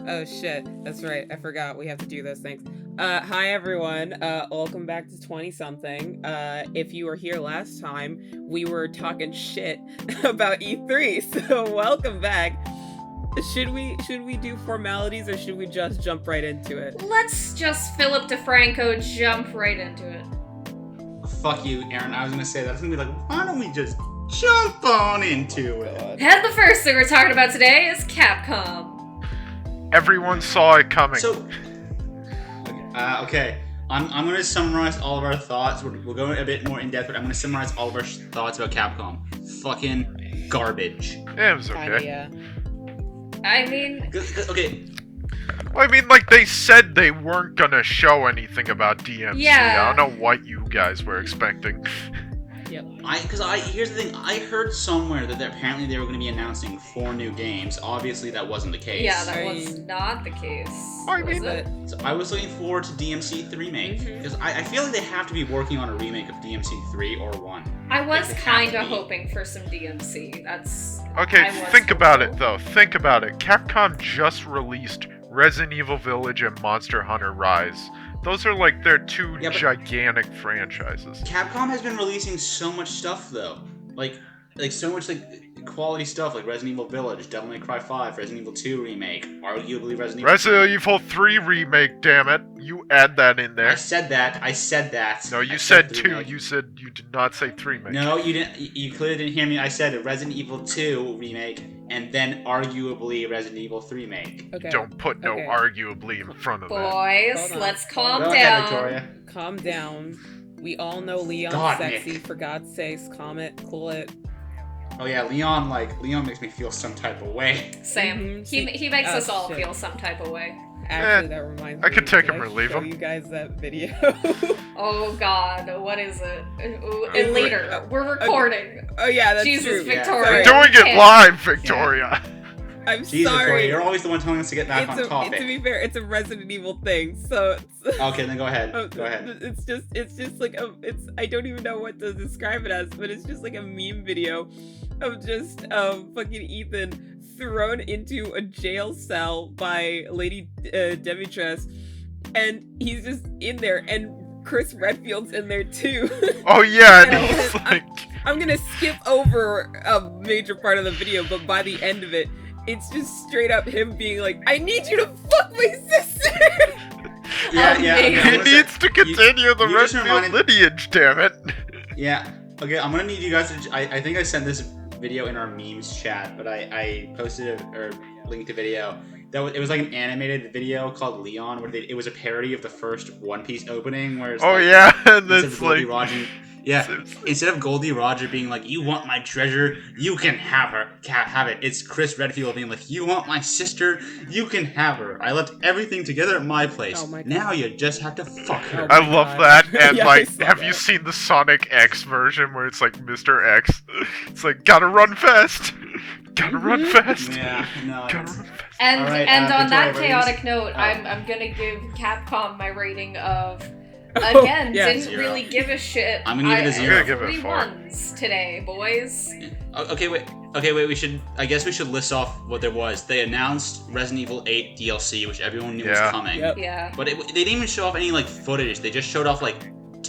Oh shit, that's right. I forgot we have to do those things. Hi everyone. Welcome back to 20 something. If you were here last time, we were talking shit about E3. So welcome back. Should we do formalities or should we just jump right into it? Let's just Philip DeFranco jump right into it. Fuck you, Erin. I was gonna say that. I was gonna be like, why don't we just jump on into it? And the first thing we're talking about today is Capcom. Everyone saw it coming. So, okay. I'm going to summarize all of our thoughts. We'll go a bit more in depth, but I'm going to summarize all of our thoughts about Capcom. Fucking garbage. Yeah, it was okay. Yeah. I mean... Okay. Well, I mean, like, they said they weren't gonna show anything about DMC. Yeah. I don't know what you guys were expecting. Yep. Here's the thing. I heard somewhere that apparently they were going to be announcing 4 new games. Obviously, that wasn't the case. Yeah, that was not the case. I mean, So I was looking forward to DMC 3 remake because I feel like they have to be working on a remake of DMC 3 or 1. I was kind of hoping for some DMC. That's... Okay, think about it, though. Think about it. Capcom just released Resident Evil Village and Monster Hunter Rise. Those are like their 2 gigantic franchises. Capcom has been releasing so much stuff though, like so much like quality stuff, like Resident Evil Village, Devil May Cry 5, Resident Evil 2 remake, arguably Resident Evil 3 remake. Damn it, you add that in there. I said that. No, you said 2. You said you did not say 3 remake. No, you didn't. You clearly didn't hear me. I said Resident Evil 2 remake, and then arguably Resident Evil 3 remake. Okay. Don't put no arguably in front of that. Boys, let's calm Go down. ahead, Victoria. Calm down. We all know Leon's God, sexy, Nick. for God's sakes. Calm it, cool it. Oh yeah, Leon makes me feel some type of way. Same. Mhm. He makes us all shit. feel some type of way. Actually, that reminds me. I could take did him or I leave show him. you guys that video. Oh god, what is it? Ooh, It's later. like- We're recording. Oh yeah, that's Jesus, true. Victoria. We're Yeah. doing it Okay. live, Victoria. I'm Jesus, sorry. Victoria, you're always the one telling us to get back on To topic. be fair, it's a Resident Evil thing, so. Okay, then go ahead. Go ahead. It's just like I don't even know what to describe it as, but it's just like a meme video of just fucking Ethan thrown into a jail cell by Lady Demetress, and he's just in there, and Chris Redfield's in there too. Oh yeah, And and he's like... I'm gonna skip over a major part of the video, but by the end of it, it's just straight up him being like, "I need you to fuck my sister." Yeah. He needs to continue the you just Redfield reminded- lineage, damn it. Yeah. Okay, I'm gonna need you guys to. I think I sent this video in our memes chat, but I posted it or linked the video. It was like an animated video called Leon, where it was a parody of the first One Piece opening, where it's Oh like, yeah, and instead it's of Goldie like... Roger, instead of Goldie Roger being like, "You want my treasure? You can have her. Have it." It's Chris Redfield being like, "You want my sister? You can have her. I left everything together at my place. Oh my God. Now you just have to fuck her." Oh I my love God. that, and Yeah, I like, saw have that. you seen the Sonic X version where it's like Mr. X? It's like, gotta run fast! Gotta run fast! Yeah, no. Gotta it's- run fast! And All right, and on that Victoria, chaotic note, Oh. I'm gonna give Capcom my rating of Oh, again, yeah. didn't 0. really give a shit. I'm gonna give it a 0. I'm gonna give it a 3 4. ones today, boys. Okay, wait. I guess we should list off what there was. They announced Resident Evil 8 DLC, which everyone knew was Yeah. coming. Yep. Yeah. But they didn't even show off any like footage. They just showed off like.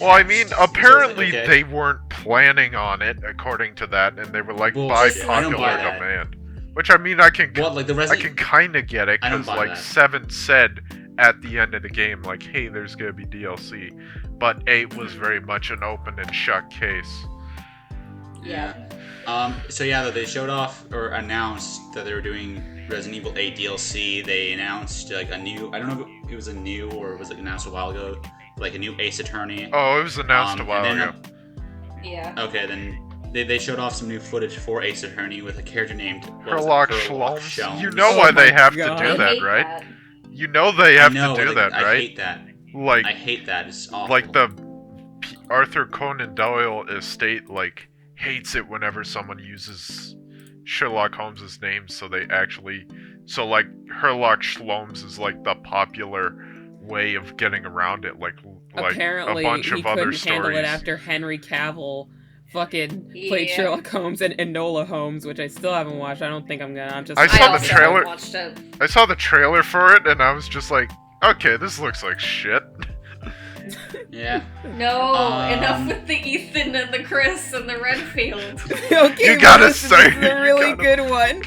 Well, I text. mean, So it's like, apparently okay. they weren't planning on it, according to that, and they were like, by Bullshit. I don't popular buy that. demand. Which, I mean, I can What, like the I Resident? can kind of get it, I don't because, buy like, that. 7 said at the end of the game, like, hey, there's gonna be DLC. But 8 was very much an open and shut case. Yeah. So yeah, though, they showed off or announced that they were doing Resident Evil 8 DLC. They announced like a new. I don't know if it was a new or was it announced a while ago. Like a new Ace Attorney. Oh, it was announced a while and then, ago. Yeah. Okay, then they showed off some new footage for Ace Attorney with a character named Herlock Sholmes. Sholmes. You know why Oh they my have God. to do I that, hate right? that. You know they have I know, to do like, that, I right? hate that. Like, I hate that. It's awful. like the Arthur Conan Doyle estate, like, hates it whenever someone uses Sherlock Holmes's name, so they actually... So, like, Herlock Sholmes is, like, the popular way of getting around it, like Apparently, a bunch he of other couldn't handle it stories. after Henry Cavill fucking played Yeah. Sherlock Holmes and Enola Holmes, which I still haven't watched. I don't think I'm gonna. I'm just. I saw the also trailer. watched it. I saw the trailer for it, and I was just like, okay, this looks like shit. Yeah. No, Um, enough with the Ethan and the Chris and the Redfield. Okay, You gotta this say- is a you really gotta- good one.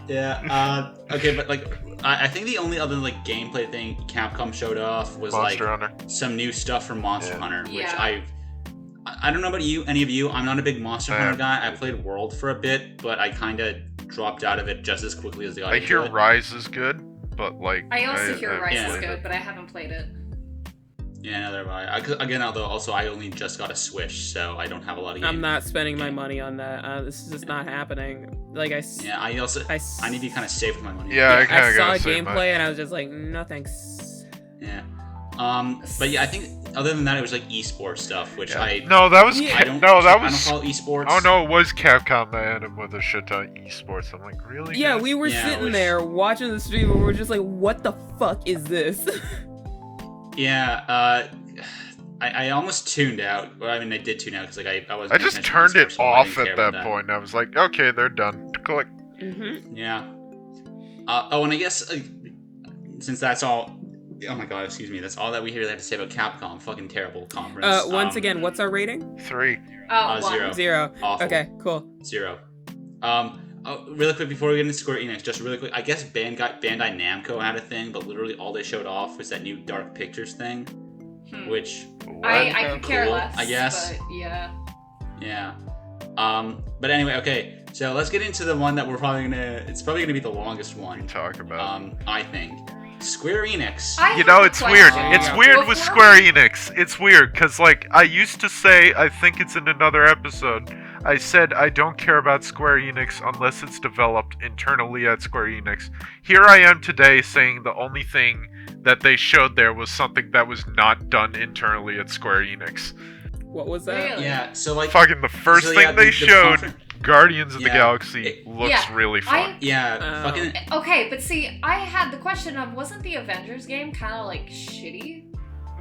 Yeah. Okay, but like, I think the only other like gameplay thing Capcom showed off was Monster like Hunter. some new stuff from Monster Yeah. Hunter, which Yeah. I don't know about you, any of you. I'm not a big Monster Yeah. Hunter guy. I played World for a bit, but I kind of dropped out of it just as quickly as I got I into hear it. Rise is good, but like. I also hear Rise yeah. is good, but I haven't played it. Yeah, neither have I. Again, although also I only just got a Switch, so I don't have a lot of games. I'm not spending my money on that. This is just not happening. Like Yeah, I need to kind of save my money. Yeah, I kinda I saw gotta save gameplay mine. and I was just like, no thanks. Yeah. But yeah, I think other than that, it was like esports stuff, which Yeah. No, that was. Yeah. I don't. No, that I don't was. follow esports. Oh no, it was Capcom that had him with a shit ton of esports. I'm like, really? Yeah, guys? we were Yeah, sitting which- there watching the stream and we were just like, what the fuck is this? Yeah. I almost tuned out. Well, I mean, I did tune out because like I was. I just turned it off at that point. I was like, okay, they're done. Click. Mm-hmm. Yeah. Oh, and I guess since that's all. Oh my god, excuse me. That's all that we really have to say about Capcom. Fucking terrible conference. Once again, what's our rating? 3. Oh, one. 0. 0. Awful. Okay, cool. 0. Really quick before we get into Square Enix, just really quick. I guess Bandai Namco had a thing, but literally all they showed off was that new Dark Pictures thing, which I could care Cool, less. I guess. But yeah. yeah. But anyway, okay. So let's get into the one that we're probably gonna. It's probably gonna be the longest one. Talk about. I think Square Enix. You know, it's weird. question. It's Yeah. weird with Before Square Enix. It's weird, because, like, I used to say, I think it's in another episode, I said I don't care about Square Enix unless it's developed internally at Square Enix. Here I am today saying the only thing that they showed there was something that was not done internally at Square Enix. What was that? Really? Yeah. So like. Fucking the first so, thing yeah, they the showed, confer- Guardians of the Yeah. Galaxy, looks Yeah, really fun. Yeah. Fucking. Okay, but see, I had the question of, wasn't the Avengers game kind of like shitty?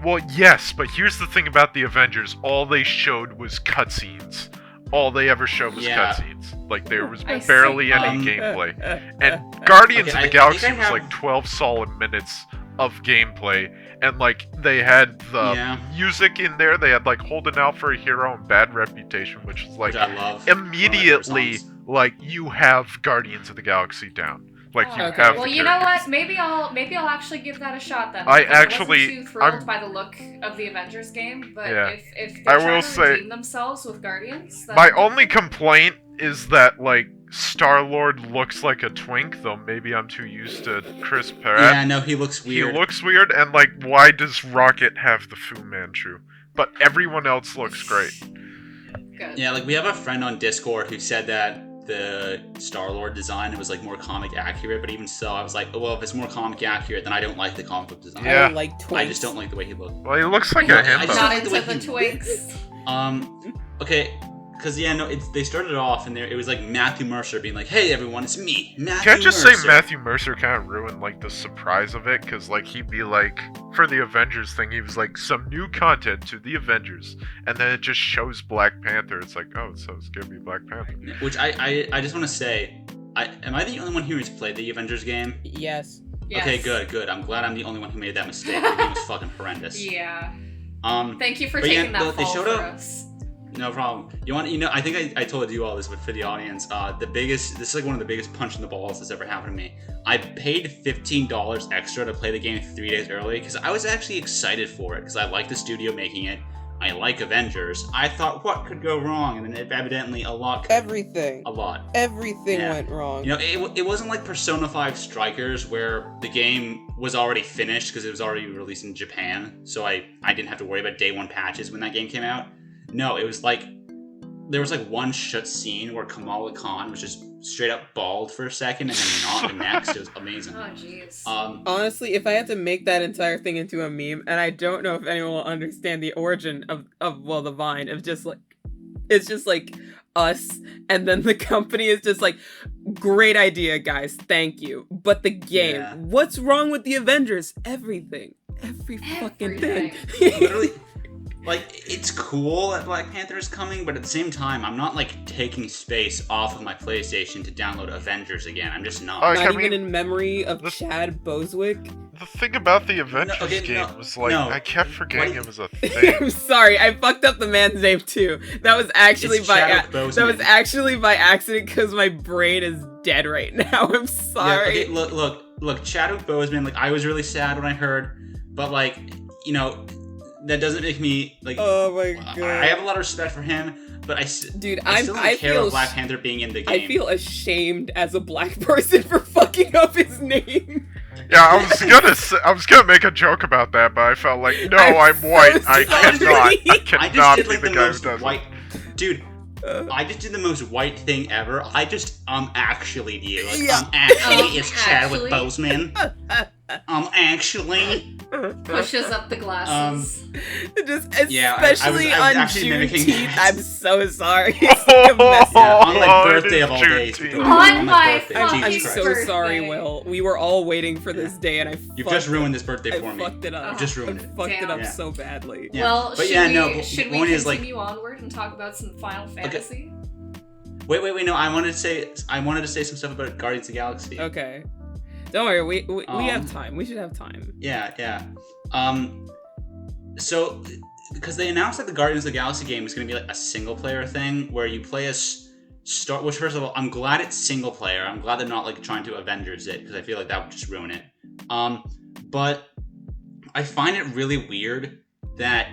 Well, yes, but here's the thing about the Avengers. All they showed was cutscenes. All they ever showed was Yeah. cutscenes. Like, there was I see. barely any Um, gameplay. And Guardians Okay, of I the think Galaxy I was have- like 12 solid minutes of gameplay. And, like, they had the Yeah. music in there. They had, like, Holding Out for a Hero and Bad Reputation, which is, like, Which I love. immediately, songs. like, you have Guardians of the Galaxy down. Like, you Okay. have Well, the you know characters. what? Maybe I'll actually give that a shot then. I because actually- wasn't too thrilled I'm- by the look of the Avengers game, but Yeah. if I they're will trying to say- redeem themselves with Guardians, then My only complaint is that, like, Star-Lord looks like a twink, though maybe I'm too used to Chris Pratt. Yeah. No, he looks He weird. looks weird, and, like, why does Rocket have the Fu Manchu? But everyone else looks great. good. Yeah, like we have a friend on Discord who said that the Star-Lord design was like more comic accurate, but even so, I was like, oh, well, if it's more comic accurate, then I don't like the comic book design. I Yeah. don't like twinks. I just don't like the way he looked. Well, he looks like Yeah, a I himbo. just- Not like the into way the he- Twinks. Okay, because yeah, no, they started off and it was like Matthew Mercer being like, "Hey everyone, it's me, Matthew." Can I just Mercer. say Matthew Mercer kind of ruined, like, the surprise of it? Because, like, he'd be like, for the Avengers thing, he was like, some new content to the Avengers. And then it just shows Black Panther. It's like, oh, so it's gonna be Black Panther. Which I just want to say, am I the only one here who's played the Avengers game? Yes. Yes. Okay, good. I'm glad I'm the only one who made that mistake. The game was fucking horrendous. Yeah. Um, Thank you for But yeah, taking that they fall showed for up- us. No problem. I think I told you all this, but for the audience, this is like one of the biggest punch in the balls that's ever happened to me. I paid $15 extra to play the game 3 days early because I was actually excited for it because I like the studio making it. I like Avengers. I thought, what could go wrong? And then evidently a lot. Everything. A lot. Everything Yeah. went wrong. You know, it wasn't like Persona 5 Strikers where the game was already finished because it was already released in Japan, so I didn't have to worry about day one patches when that game came out. No, it was like there was like one shot scene where Kamala Khan was just straight up bald for a second and then not the next. It was amazing. Oh jeez. Honestly, if I had to make that entire thing into a meme, and I don't know if anyone will understand the origin of the Vine, of just like, it's just like us, and then the company is just like, great idea, guys, thank you. But the game, Yeah. what's wrong with the Avengers? Everything. Every fucking thing. Literally, like, it's cool that Black Panther is coming, but at the same time, I'm not, like, taking space off of my PlayStation to download Avengers again. I'm just not. Not even in memory of Chad Boswick. The thing about the Avengers game was, like, I kept forgetting it was a thing. I'm sorry, I fucked up the man's name too. That was actually by accident because my brain is dead right now. I'm sorry. Yeah, okay, look, Chadwick Boseman, like, I was really sad when I heard, but, like, you know, that doesn't make me, like, oh my god. I have a lot of respect for him, but I still don't care about Black Panther being in the game. I feel ashamed as a black person for fucking up his name. Yeah, I was gonna make a joke about that, but I felt like, no, I'm white. I cannot be the guy who does it. Dude, I just did the most white thing ever. I just, actually do. Like, Yeah. Actually, it's Chadwick Boseman. Actually. Pushes up the glasses. Just especially I was on actually mimicking Juneteenth. that. I'm so sorry. It's like a mess up. Yeah, on my birthday of all days. On my birthday. fucking I'm Jesus so Christ. birthday. sorry, Will. We were all waiting for this day, and You've just ruined this birthday for I me. fucked it up. You've just ruined it. Fucked it up Yeah. so badly. Yeah. Well, But should yeah, we, no, but should one we is, like- continue onward and talk about some Final Fantasy? Wait, no, I wanted to say some stuff about Guardians of the Galaxy. Okay. Don't worry, we have time. We should have time. Yeah. So, because they announced that the Guardians of the Galaxy game is going to be like a single player thing where you play as Star. Which, first of all, I'm glad it's single player. I'm glad they're not like trying to Avengers it because I feel like that would just ruin it. But I find it really weird that,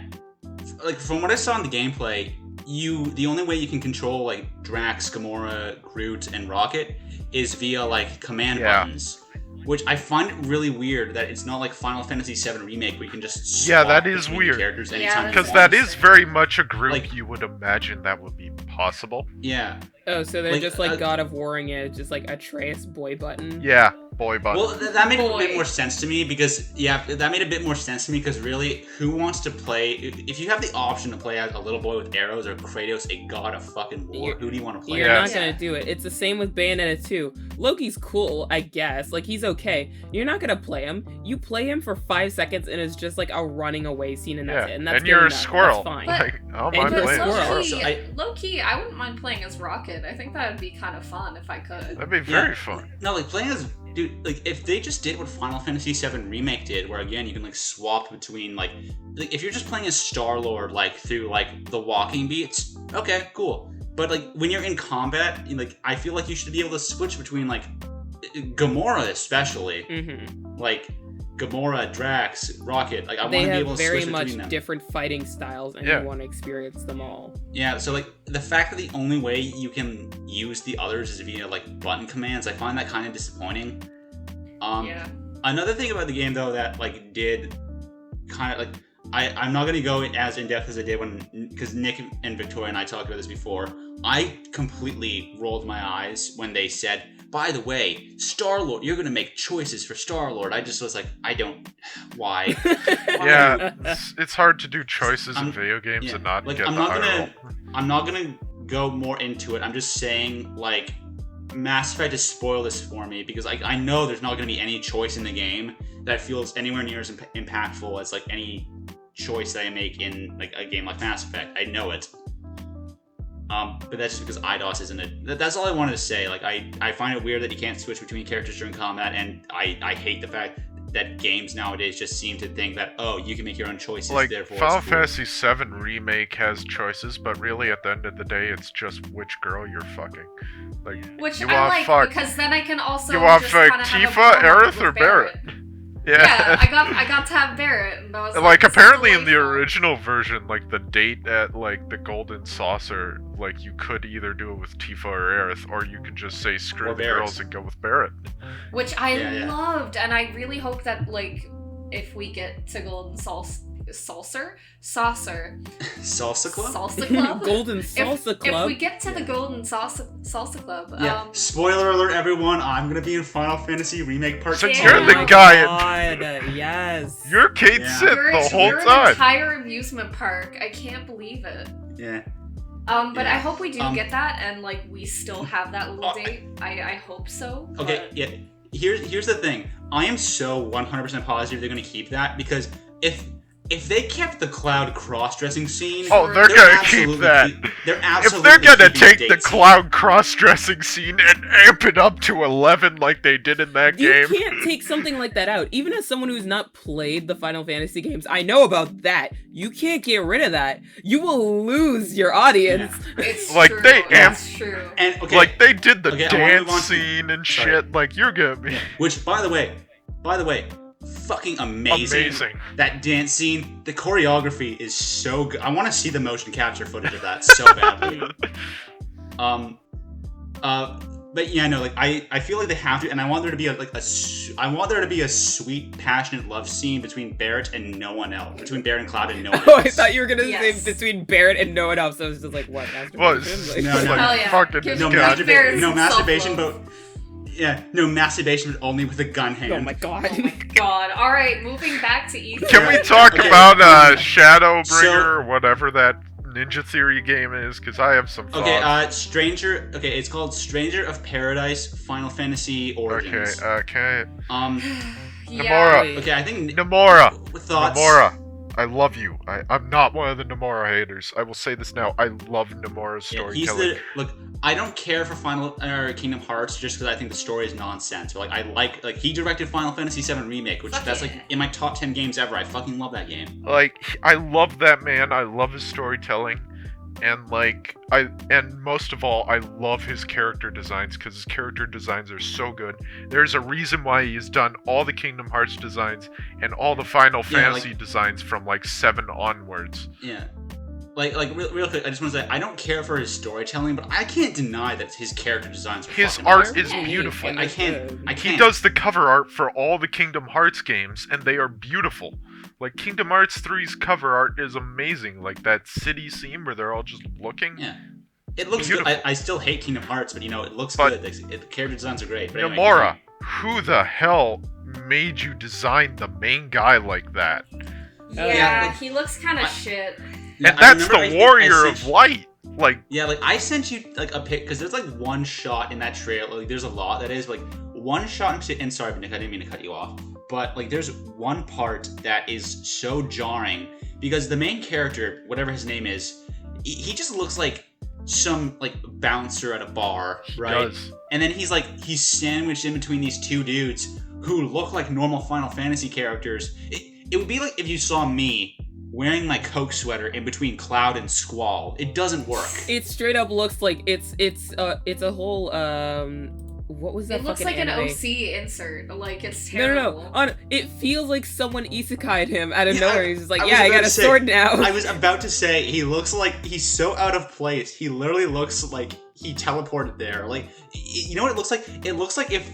like, from what I saw in the gameplay, the only way you can control like Drax, Gamora, Groot, and Rocket is via like command buttons. Which I find it really weird that it's not like Final Fantasy VII Remake where you can just swap that is between weird. characters anytime Yeah, you Because want. that is very much a group Like- you would imagine that would be possible. Yeah. Oh, so they're Like, just like God of Warring it, just like Atreus boy button. Yeah, boy button. Well, that made a Boy. bit more sense to me because really, who wants to play? If you have the option to play as a little boy with arrows or Kratos, a god of fucking war, who do you want to play? You're as? not gonna do it. It's the same with Bayonetta 2. Loki's cool, I guess. Like, he's okay. You're not gonna play him. You play him for 5 seconds and it's just like a running away scene and that's it. And that's you're good a enough. squirrel. That's fine. Like, I don't And mind you're a playing as a squirrel. squirrel. Low-key, I wouldn't mind playing as Rocket. I think that would be kind of fun if I could. That'd be very fun. No, like playing as dude, like if they just did what Final Fantasy VII Remake did, where again you can like swap between like if you're just playing as Star-Lord like through like the walking beats, okay, cool. But like when you're in combat, like I feel like you should be able to switch between like Gamora especially, like Gamora, Drax, Rocket. Like I want They to be have able to very switch much between them. different fighting styles and Yeah. you want to experience them all. Yeah, so like the fact that the only way you can use the others is via like button commands, I find that kind of disappointing. Yeah. Another thing about the game though that like did kind of like I'm not gonna go as in depth as I did when because Nick and Victoria and I talked about this before. I completely rolled my eyes when they said, by the way, Star-Lord, you're gonna make choices for Star-Lord. I just was like, I don't. Why? Yeah, it's hard to do choices in video games Yeah, and not like get I'm the not eye gonna roll. I'm not gonna go more into it. I'm just saying like Mass Effect has spoiled this for me because I know there's not gonna be any choice in the game that feels anywhere near as impactful as like any choice that I make in like a game like Mass Effect. I know it. But that's just because IDOS isn't it. That's all I wanted to say. Like I find it weird that you can't switch between characters during combat, and I hate the fact that games nowadays just seem to think that you can make your own choices. Like, therefore Final it's cool. Fantasy VII Remake has choices, but really at the end of the day, it's just which girl you're fucking. Like, Which you I want like fuck. because then I can also You want just fuck kinda have a Tifa, bond Aerith, with or Barrett? Yeah, I got to have Barrett, and that was Like, this is apparently in the delightful. original version, like, the date at, like, the Golden Saucer, like, you could either do it with Tifa or Aerith, or you could just say screw Or the Barrett. girls and go with Barrett. Which I Yeah. loved, and I really hope that like if we get to Golden Saucer, Salsa Club? Salsa Club. Golden Salsa If Club. we get to the Golden Salsa Club, Yeah. Spoiler alert, everyone! I'm gonna be in Final Fantasy Remake Part So 2. you're Oh the my guy God, yes. You're Kate Yeah. Sith you're, the whole you're an time. entire amusement park. I can't believe it. Yeah. But Yeah. I hope we do get that, and like we still have that little Oh, date. I hope so. Okay. but- Yeah. Here's the thing. I am so 100% positive they're gonna keep that because if if they kept the Cloud cross-dressing scene, Oh, they're gonna keep absolutely that. They're If absolutely they're gonna keeping take the date scene. Cloud cross-dressing scene and amp it up to 11 like they did in that You game, can't take something like that out. Even as someone who's not played the Final Fantasy games, I know about that. You can't get rid of that. You will lose your audience. It's Like, true. they It's true. And okay, like they did the Okay, I wanna move dance on to- scene and Sorry. shit. Like you're gonna be which by the way, fucking amazing. amazing. That dance scene, the choreography is so good. I want to see the motion capture footage of that so badly. But yeah, no, like I feel like they have to, and I want there to be a sweet, passionate love scene between Barrett and no one else, between Barrett and Cloud and no one else. Oh, I thought you were gonna Yes. say between Barrett and no one else. So I was just like, what? Well, Masturbation? it's Like- No, no. like Hell yeah. fucking Give No, me God. Barrett's masturbation, self-love. but no masturbation, but only with a gun hand. Oh my god. Oh my god. Alright, moving back to E3. Can we talk Okay. about Shadowbringer So- or whatever that Ninja Theory game is? Because I have some thoughts. Okay, Stranger. Okay, it's called Stranger of Paradise Final Fantasy Origins. Okay. Yeah. Okay, I think Nomura. thoughts. Nomura. I love you. I'm not one of the Nomura haters. I will say this now. I love Nomura's Yeah, he's storytelling. look. I don't care for Final or Kingdom Hearts just because I think the story is nonsense. But like he directed Final Fantasy VII Remake, which Fuck that's yeah. like in my top 10 games ever. I fucking love that game. Like, I love that man. I love his storytelling. And and most of all, I love his character designs because his character designs are so good. There's a reason why he's done all the Kingdom Hearts designs and all the Final Fantasy designs from like 7 onwards. Yeah. Like real quick, I just want to say I don't care for his storytelling, but I can't deny that his character designs are His fucking art awesome. is beautiful. I can't. He does the cover art for all the Kingdom Hearts games, and they are beautiful. Like, Kingdom Hearts 3's cover art is amazing. Like, that city scene where they're all just looking. Yeah. It looks good. Beautiful. I still hate Kingdom Hearts, but it looks But- good. The character designs are great. But anyway, Nomura, who the hell made you design the main guy like that? Yeah, yeah, like- he looks kind of shit. Yeah, And I that's remember the I Warrior sent of you- Light. Like, Yeah, like I sent you like a pic because there's like one shot in that trailer. Like there's a lot that is like one shot. And sorry, Nick, I didn't mean to cut you off. But like there's one part that is so jarring because the main character, whatever his name is, he just looks like some like bouncer at a bar, right? does. And then he's sandwiched in between these two dudes who look like normal Final Fantasy characters. It would be like if you saw me wearing my Coke sweater in between Cloud and Squall. It doesn't work. It straight up looks like it's a whole what was that It looks fucking like anime? an OC insert. Like, it's No, terrible. it feels like someone isekai'd him out of Yeah, nowhere. He's just like, I was yeah, I about got to a say- sword now. I was about to say he looks like he's so out of place. He literally looks like he teleported there. Like you know what it looks like? It looks like if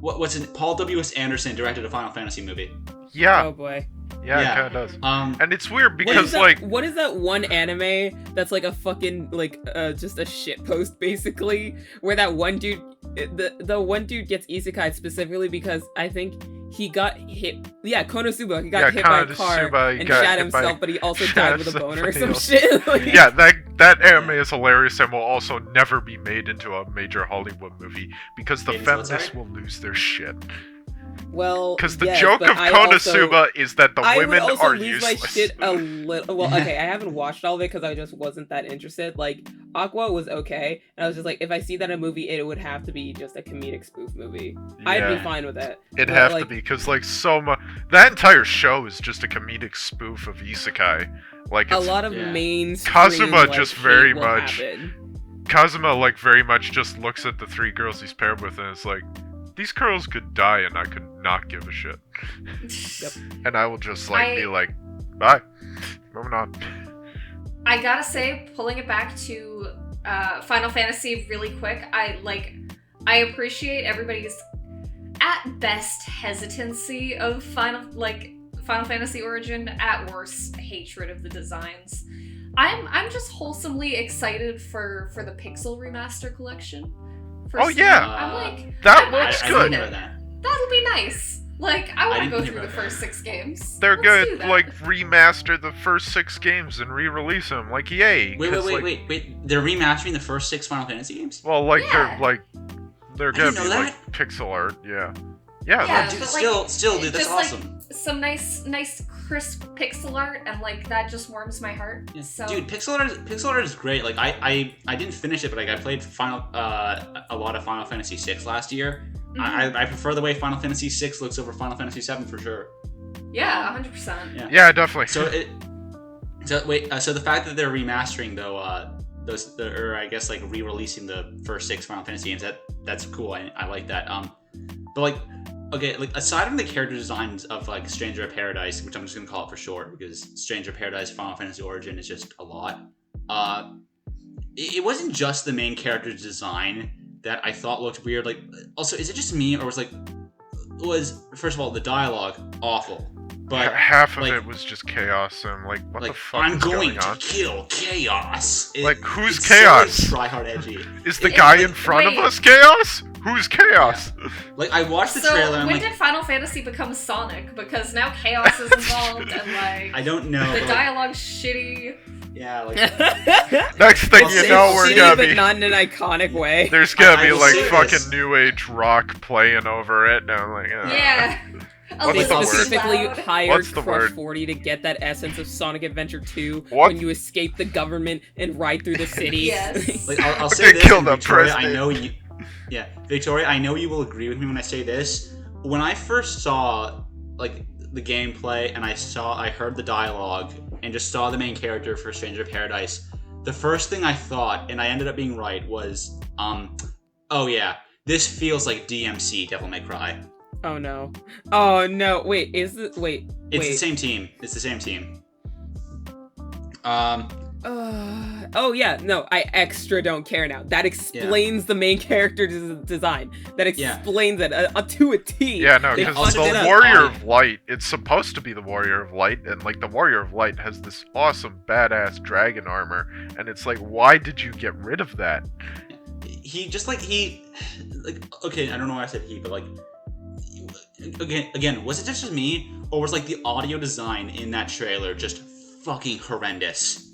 what's it? Paul W.S. Anderson directed a Final Fantasy movie. yeah, Oh boy. yeah, yeah. it kind of does. And it's weird What because, is that, like, what is that one anime that's like a fucking like just a shit post basically, where that one dude the one dude gets isekai specifically because I think he got hit. Yeah, Konosuba. He got hit by a car Konosuba, he and got shat hit by- himself, but he also shat died with a boner or some somebody else. shit. Like, yeah, that anime is hilarious and will also never be made into a major Hollywood movie because the Wait, so what's feminists that? will lose their shit. Well, Because the yes, joke but of I also- Konosuba is that the I women would also are lose useless. my shit a little. Well, okay, I haven't watched all of it because I just wasn't that interested. Like, Aqua was okay, and I was just like, if I see that in a movie, it would have to be just a comedic spoof movie. I'd be Yeah. fine with it. It'd But, have like, to be because, like, so much. That entire show is just a comedic spoof of isekai. Like, A it's, lot of yeah. mainstream. Kazuma like, just hate very will much- happen. Kazuma, like, very much just looks at the 3 girls he's paired with and it's like, these girls could die and I could not give a shit. And I will just, like, be like, bye. Moving on. I gotta say, pulling it back to Final Fantasy really quick, I appreciate everybody's, at best, hesitancy of Final Fantasy Origin, at worst, hatred of the designs. I'm just wholesomely excited for the Pixel Remaster collection. Oh, yeah. I'm like, That I- looks I good. see remember that. that. That'll be nice. Like, I want to didn't go hear through the about first 6 games. They're Let's do good, that. like, remaster the first 6 games and re-release them. Like, yay. 'cause, like, Wait. They're remastering the first 6 Final Fantasy games? Well, like, Yeah. they're I gonna didn't be, know like, pixel art, yeah. Yeah, Yeah, Dude, but, still, dude, that's just, like, awesome. some nice crisp pixel art, and like that just warms my heart. Yeah. So Dude, pixel art is great. Like I didn't finish it, but like I played a lot of Final Fantasy VI last year. I prefer the way Final Fantasy VI looks over Final Fantasy VII for sure. yeah, 100%. Yeah, definitely. So the fact that they're remastering though, or I guess like re-releasing the first 6 Final Fantasy games, that's cool. I like that. But like, okay, like aside from the character designs of like Stranger of Paradise, which I'm just gonna call it for short because Stranger of Paradise Final Fantasy Origin is just a lot. It wasn't just the main character's design that I thought looked weird. Like, also, is it just me or was first of all the dialogue awful? But half of like, it was just chaos, and what the fuck I'm is going going to on? kill chaos. Who's it's chaos? So, like, try-hard edgy. Is the guy in front of us chaos? Who's chaos? Yeah. Like, I watched the So trailer and when like, did Final Fantasy become Sonic? Because now chaos is involved, and like I don't know. the but, dialogue's shitty. yeah, like Next thing Well, you say know, we're Shitty, gonna but be. not in an iconic way. There's gonna I be will like say fucking this. new age rock playing over it, and I'm like, Yeah. A What's They the little word? specifically loud. hired What's the Crush word? 40 to get that essence of Sonic Adventure 2 What? when you escape the government and ride through the city. Yes. Like, I'll say They this, killed and the Victoria, president. I know you. Yeah, Victoria, I know you will agree with me when I say this. When I first saw like the gameplay and I heard the dialogue and just saw the main character for Stranger of Paradise, the first thing I thought, and I ended up being right, was, oh yeah, this feels like DMC Devil May Cry. Oh no. Oh no. Wait, is it? Wait. It's wait. the same team. It's the same team. Oh yeah, no, I extra don't care now. That explains the main character design. That explains it to a T. yeah, no, They because fucked it the up. Warrior of Light, it's supposed to be the Warrior of Light, and like the Warrior of Light has this awesome badass dragon armor, and it's like, why did you get rid of that? He okay, I don't know why I said he, but like, again, was it just me, or was like the audio design in that trailer just fucking horrendous?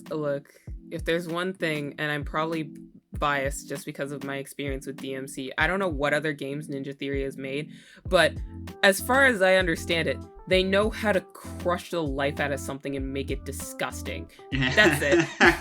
Look, if there's one thing, and I'm probably biased just because of my experience with DMC, I don't know what other games Ninja Theory has made, but as far as I understand it, they know how to crush the life out of something and make it disgusting. That's it.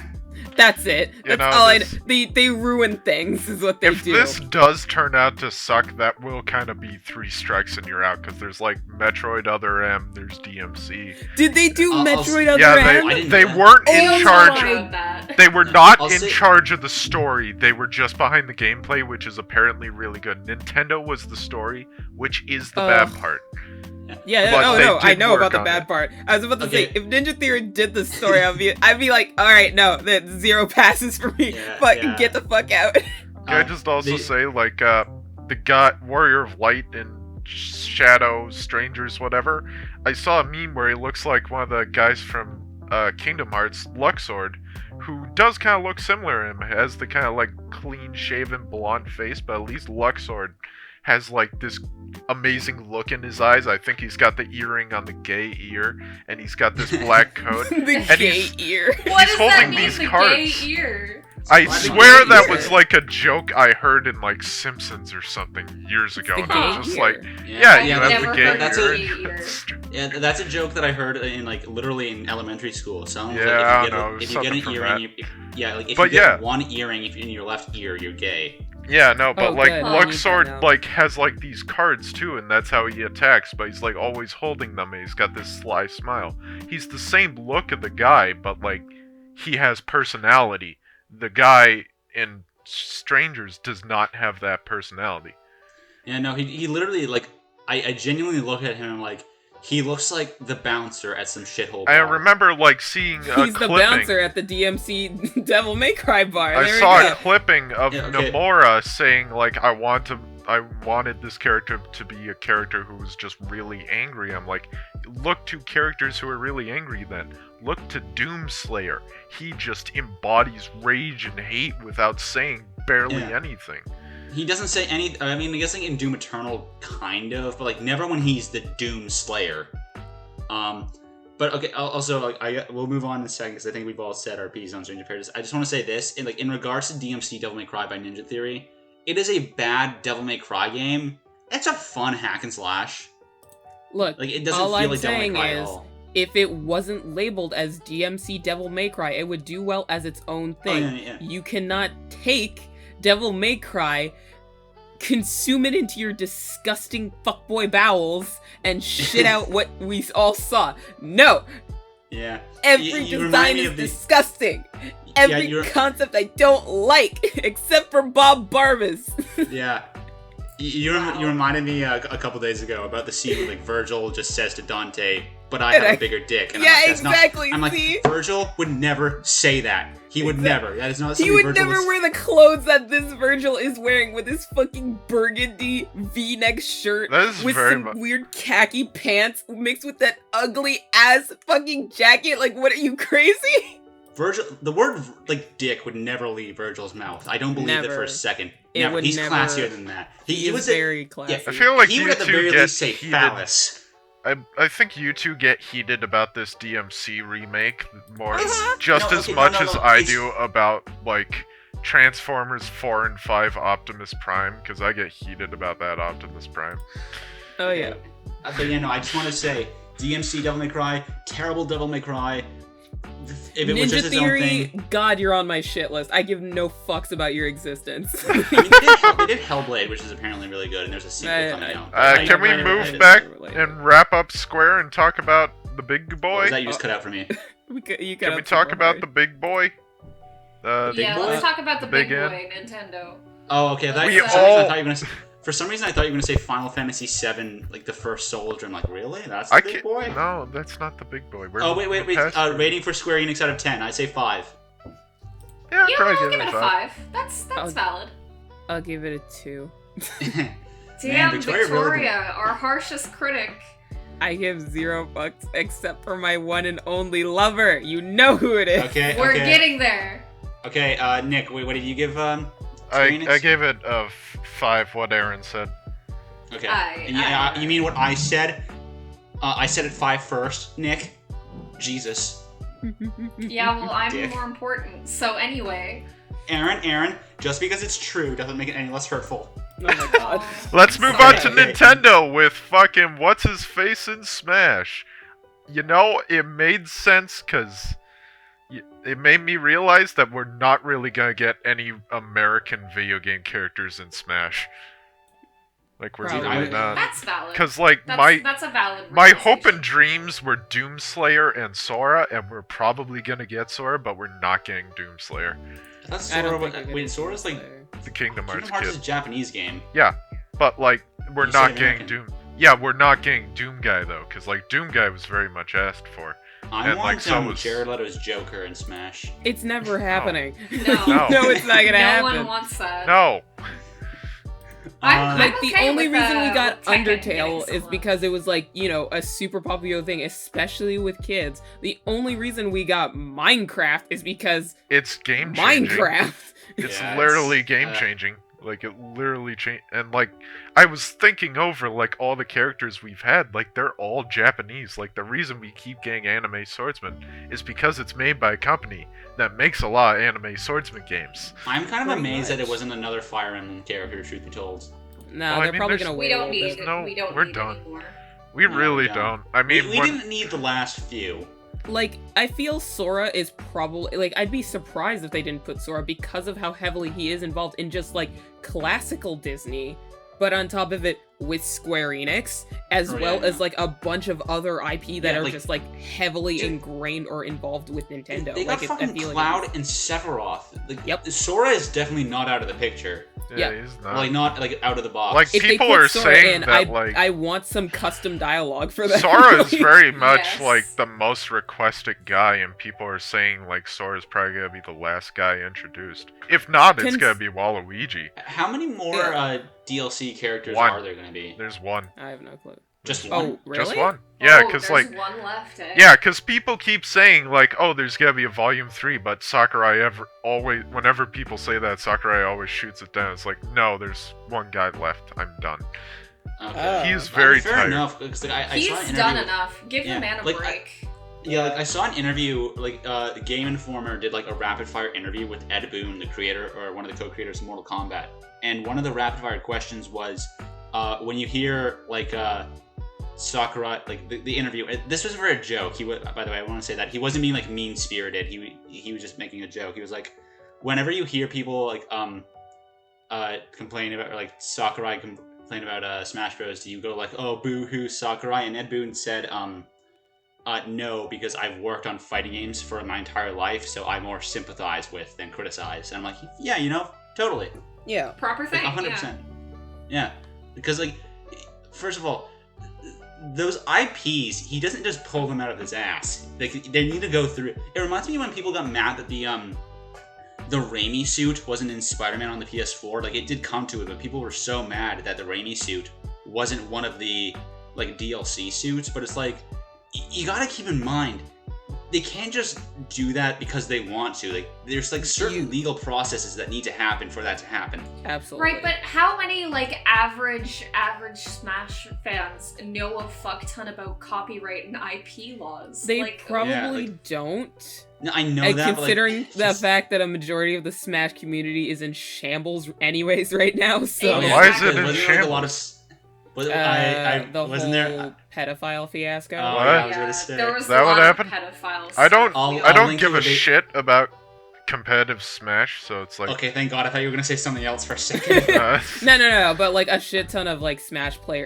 That's it. You That's know, all this- they ruin things is what they If do. this does turn out to suck, that will kind of be 3 strikes and you're out, because there's like Metroid Other M, there's DMC. Did they do I'll- Metroid I'll- Other Yeah, M? I didn't they know. weren't Oh in my charge. About that. They were not I'll in say- charge of the story. They were just behind the gameplay, which is apparently really good. Nintendo was the story, which is the bad part. Yeah, But oh they no, I did know work about the on bad it. part. I was about to Okay. say, if Ninja Theory did the story, I'd be like, all right, no, that 0 passes for me. Yeah, Fucking yeah. get the fuck out. Can I just also the- say, like, the guy, Warrior of Light and Shadow, Strangers, whatever, I saw a meme where he looks like one of the guys from Kingdom Hearts, Luxord, who does kind of look similar to him, has the kind of, like, clean-shaven, blonde face, but at least Luxord has, like, this amazing look in his eyes. I think he's got the earring on the gay ear, and he's got this black coat. The And gay he's- ear. What He's does that holding mean, these the cards. gay ear? I Why the swear gay that ear? was like a joke I heard in like Simpsons or something years ago. the And I was gay just ear. like, Yeah, yeah, I've you never have the gay heard That's ear. a- gay ear. Yeah, that's a joke that I heard in like literally in elementary school. So Yeah, I like, know, if you get something an from earring, that. like if But you get yeah. one earring in your left ear, you're gay. Yeah, no, but Oh, like good. I need that Luxord now. like has like these cards too, and that's how he attacks. But he's like always holding them, and he's got this sly smile. He's the same look of the guy, but like he has personality. The guy in Strangers does not have that personality. Yeah, no, he literally like I genuinely look at him and I'm like, he looks like the bouncer at some shithole bar. I remember like seeing a He's the clipping. bouncer at the DMC Devil May Cry bar. I There we saw go. a clipping of Yeah, okay. Nomura saying like I wanted this character to be a character who was just really angry. I'm like, look to characters who are really angry then. Look to Doomslayer. He just embodies rage and hate without saying barely Yeah. anything. He doesn't say any. I mean, I guess like in Doom Eternal, kind of, but like never when he's the Doom Slayer. But okay. Also, like we'll move on in a second because I think we've all said our piece on Stranger of Paradise. I just want to say this, in regards to DMC Devil May Cry by Ninja Theory, it is a bad Devil May Cry game. It's a fun hack and slash. Look, Like it doesn't all feel I'm like Devil May saying Cry at is, all. if it wasn't labeled as DMC Devil May Cry, it would do well as its own thing. Yeah. You cannot take Devil May Cry, consume it into your disgusting fuckboy bowels, and shit out what we all saw. No! Yeah. Every You remind design me is of the- disgusting. Every concept I don't like, except for Bob Barbas. Yeah. You reminded me a couple days ago about the scene where like Virgil just says to Dante, "But I have a bigger dick." And Yeah, I'm like, that's exactly. I'm like, See? Virgil would never say that. He would never. That is not something He would Virgil never wear the clothes that this Virgil is wearing with his fucking burgundy V-neck shirt That is with very some weird khaki pants mixed with that ugly ass fucking jacket. Like, what are you, crazy? Virgil, the word like dick would never leave Virgil's mouth. I don't believe it for Never. a second. It Never. would He's never. classier than that. He would is say, very classy. Yeah, I feel like he you would at the two very get least say heated. phallus. I think you two get heated about this DMC remake more What? just No, as okay, much no, as no, I it's- do about like Transformers 4 and 5 Optimus Prime, because I get heated about that Optimus Prime. Oh, yeah. But yeah, no, I just want to say, DMC Devil May Cry, terrible Devil May Cry. If it was Ninja just its own Theory, thing, God, you're on my shit list. I give no fucks about your existence. I mean, they did Hellblade, which is apparently really good, and there's a sequel coming out. Can we I move didn't back relate. and wrap up Square and talk about the big What boy? was that you just cut out for me? Can we talk about the big boy? Yeah, boy? let's talk about the big Big boy, Nintendo. Oh, okay. That, We for some reason, I all- thought you were gonna say, for some reason, I thought you were gonna say Final Fantasy VII, like the first Soldier. I'm like, really? That's the I big can't. boy? No, that's not the big boy. Oh, wait. we're past it. Rating for Square Enix out of 10. I'd say 5. Yeah, Yeah, probably I'll give it a 5. That's I'll- valid. I'll give it a 2. Damn, Victoria Victoria, really- our harshest critic. I give 0 fucks except for my one and only lover. You know who it is. Okay. We're okay. getting there. Okay, Nick, wait, what did you give Square I Enix? gave it a 5. What Erin said. Okay. I- You mean what I said? I said it 5 first, Nick. Jesus. Yeah, well, I'm Dick. more important. So anyway. Aaron, just because it's true doesn't make it any less hurtful. Oh my god. Let's move Sorry. on to Okay. Nintendo with fucking what's his face in Smash. You know, it made sense because it made me realize that we're not really gonna get any American video game characters in Smash. Like we're Probably really not. not. That's valid. Because like That's a valid my hope realization. and dreams were Doomslayer and Sora, and we're probably gonna get Sora, but we're not getting Doomslayer. That's I don't Sora. think you're gonna Wait, do Sora's like Slayer. The Kingdom Hearts Kingdom Hearts is kid. a Japanese game. Yeah, but like we're You not said getting American. Doom. Yeah, we're not getting Doom Guy though, because like Doom Guy was very much asked for. I And, want like, so was- Jared Leto's Joker in Smash. It's never happening. No. No. No, it's not gonna No happen. one wants that. No, I'm Like, the okay only with, reason we got with Tekken getting Undertale is someone. because it was like, you know, a super popular thing, especially with kids. The only reason we got Minecraft is because it's game changing. Minecraft. It's Yeah, literally it's, game changing. Like it literally changed. And like I was thinking over like all the characters we've had, like they're all Japanese. Like the reason we keep getting anime swordsman is because it's made by a company that makes a lot of anime swordsman games. I'm kind of Pretty amazed that much. it wasn't another Fire Emblem character, truth be told. No, Well, I they're mean, probably there's- gonna We wait a don't little need bit. it. No, We don't we're need done. it anymore. We No, really we don't. don't. I We mean, when, didn't need the last few. Like, I feel Sora is probably, like, I'd be surprised if they didn't put Sora because of how heavily he is involved in just, like, classical Disney, but on top of it, with Square Enix, as Oh, well yeah, as, like, a bunch of other IP that Yeah, are like- just, like, heavily Dude, ingrained or involved with Nintendo. They got like, fucking I feel Cloud like and Sephiroth. Like, Yep. Sora is definitely not out of the picture. yeah. he's Or, not. like, not like out of the box. Like, if they people put are Sora saying in, that, like- I want some custom dialogue for that. Sora is very much Yes. like the most requested guy, and people are saying like Sora's probably gonna be the last guy introduced. If not, it's Cons- gonna be Waluigi. How many more Yeah. DLC characters One. are there going to be? There's one. I have no clue. Just Oh, one? really? Just one. Yeah, Oh, because there's like one left, eh? yeah, because people keep saying like, oh, there's gonna be a volume 3, but Sakurai always, whenever people say that, Sakurai always shoots it down. It's like, no, there's one guy left. I'm done. Okay. He's Well, very fair tired. enough. Because like, I He's saw an done interview. enough. Give the Yeah, man a like, break. Yeah, like I saw an interview, like Game Informer did like a rapid fire interview with Ed Boon, the creator or one of the co-creators of Mortal Kombat, and one of the rapid fire questions was, when you hear like Sakurai, like the interview. This was for a joke. He was, by the way, I want to say that he wasn't being like mean spirited. He was just making a joke. He was like, whenever you hear people like complain about, or like Sakurai complain about Smash Bros, do you go like, oh, boo hoo Sakurai? And Ed Boon said, no, because I've worked on fighting games for my entire life, so I more sympathize with than criticize. And I'm like, yeah, totally. Yeah. Proper thing. Like 100%. Yeah. Because, like, first of all, those IPs, he doesn't just pull them out of his ass. Like, they need to go through. It reminds me when people got mad that the Raimi suit wasn't in Spider-Man on the PS4. Like, it did come to it, but people were so mad that the Raimi suit wasn't one of the, like, DLC suits. But it's like, you gotta keep in mind, they can't just do that because they want to. Like, there's like certain legal processes that need to happen for that to happen. Absolutely. Right, but how many like average Smash fans know a fuck ton about copyright and IP laws? They like, probably don't. No, I know And that. considering but, the like, fact that a majority of the Smash community is in shambles anyways right now, so Yeah. Why is it in wasn't there, like, a lot of shambles? I the wasn't whole there. pedophile fiasco. Oh, What? yeah, I was gonna say. there was Is that a what lot happened? of pedophiles. I don't I'll link give you a the vi- shit about competitive Smash, so it's like Okay, thank God. I thought you were gonna say something else for a second. No, but like a shit ton of like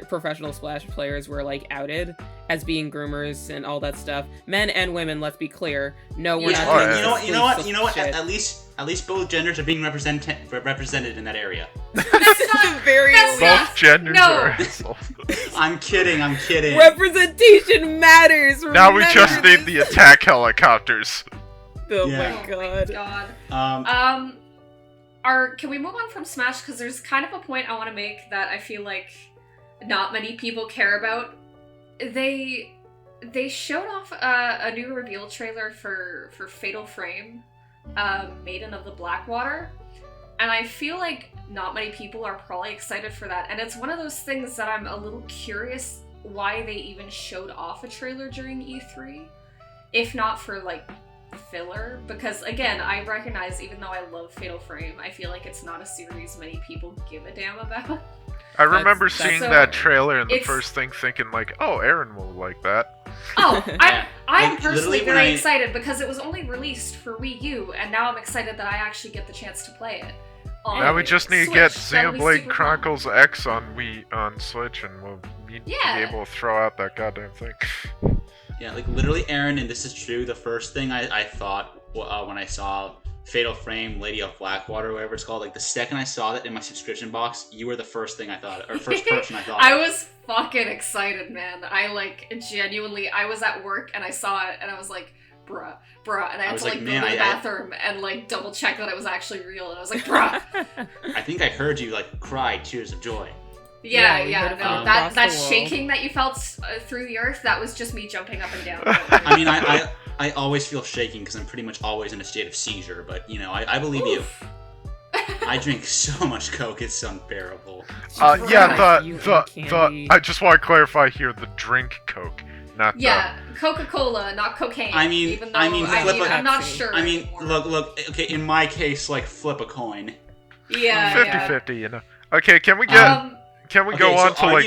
professional Smash players were like outed as being groomers and all that stuff. Men and women, let's be clear. No, we're Yeah. not Oh, doing yeah. this You know what? shit. At least both genders are being represented in that area. That's not Very that's elite. both genders No. are assholes. I'm kidding. Representation matters. Now we Remember just need this. the attack helicopters. Oh Yeah. my god. Um, Can we move on from Smash? Because there's kind of a point I want to make that I feel like not many people care about. They showed off a new reveal trailer for Fatal Frame, Maiden of the Blackwater, and I feel like not many people are probably excited for that. And it's one of those things that I'm a little curious why they even showed off a trailer during E3, if not for like filler, because again, I recognize, even though I love Fatal Frame, I feel like it's not a series many people give a damn about. I remember That's- seeing so- that trailer and the it's- first thing thinking like, oh, Aaron will like that. Oh, I'm Like, personally literally when very I- excited because it was only released for Wii U, and now I'm excited that I actually get the chance to play it. On Now we just need to get Switch. That'll be Xenoblade super fun. Chronicles X on Switch, and we'll be Yeah. able to throw out that goddamn thing. yeah, like literally, Erin, and this is true. The first thing I thought when I saw Fatal Frame, Lady of Blackwater, whatever it's called, like the second I saw that in my subscription box, you were the first thing I thought, or first person I thought. I was fucking excited, man. I like genuinely, I was at work and I saw it and I was like, bruh, and I had was to like, like man, go to the I- bathroom and like double check that it was actually real, and I was like, bruh. I think I heard you like cry tears of joy. Yeah, Yeah, we heard it no, from that across the world. shaking that you felt through the earth, that was just me jumping up and down. I mean, I always feel shaking because I'm pretty much always in a state of seizure, but I believe you. Oof. I drink so much Coke, it's unbearable. Yeah, You the uncanny- I just want to clarify here, the drink Coke, not Yeah, Coca-Cola, not cocaine. I mean- even though I mean, flip a- I'm not Pepsi. sure. I mean, anymore. look, okay, in my case, like, flip a coin. Yeah, the yeah. 50-50, you know. Okay, can we get can we go Okay, on so to like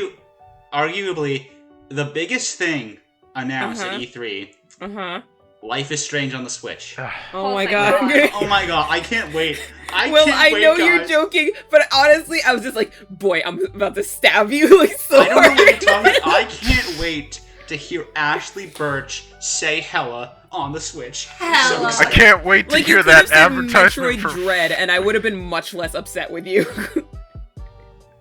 arguably, the biggest thing announced Uh-huh. at E3, Uh-huh. Life is Strange on the Switch. Oh Oh, my thank god. God. Oh my god, I can't wait. Well, can't I wait, know you're guys. joking, but honestly, I was just like, boy, I'm about to stab you like so I don't know what you're hard. talking about. I can't wait to hear Ashley Birch say hella on the Switch. I'm so Hella. I excited. can't wait to Like, you hear could have that said advertisement Metroid for Dread, and I would have been much less upset with you.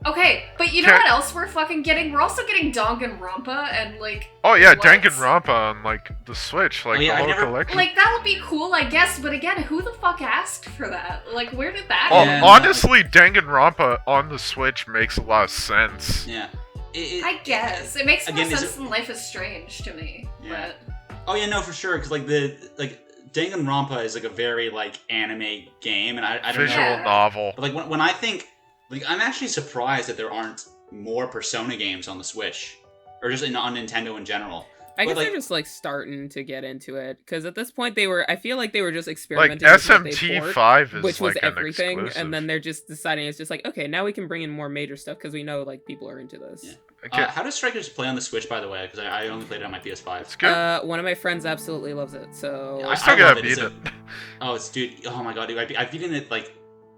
Okay, but you know Okay. what else we're fucking getting? We're also getting Danganronpa and like. Oh yeah, what? Danganronpa on like the Switch, like Oh, yeah, the I whole never- collection. Like that'll be cool, I guess. But again, who the fuck asked for that? Like, where did that? Oh, Yeah, honestly, Danganronpa on the Switch makes a lot of sense. Yeah. I guess it makes more Again, is sense it- than Life is Strange to me. Yeah. Oh yeah, no, for sure, because like Danganronpa is like a very like anime game, and I don't Visual know. Yeah. novel. But like when I think, like I'm actually surprised that there aren't more Persona games on the Switch, or just on Nintendo in general. I guess But, they're just like starting to get into it because at this point I feel like they were just Like experimenting with what they SMT port, 5 is which was like an everything, exclusive. and then they're just deciding it's just like, okay, now we can bring in more major stuff because we know like people are into this. Yeah. Okay. How does Strikers play on the Switch, by the way? Because I only played it on my PS5. It's good. One of my friends absolutely loves it, so Yeah, I still love gotta beat it. Oh my god, dude, I've beaten it like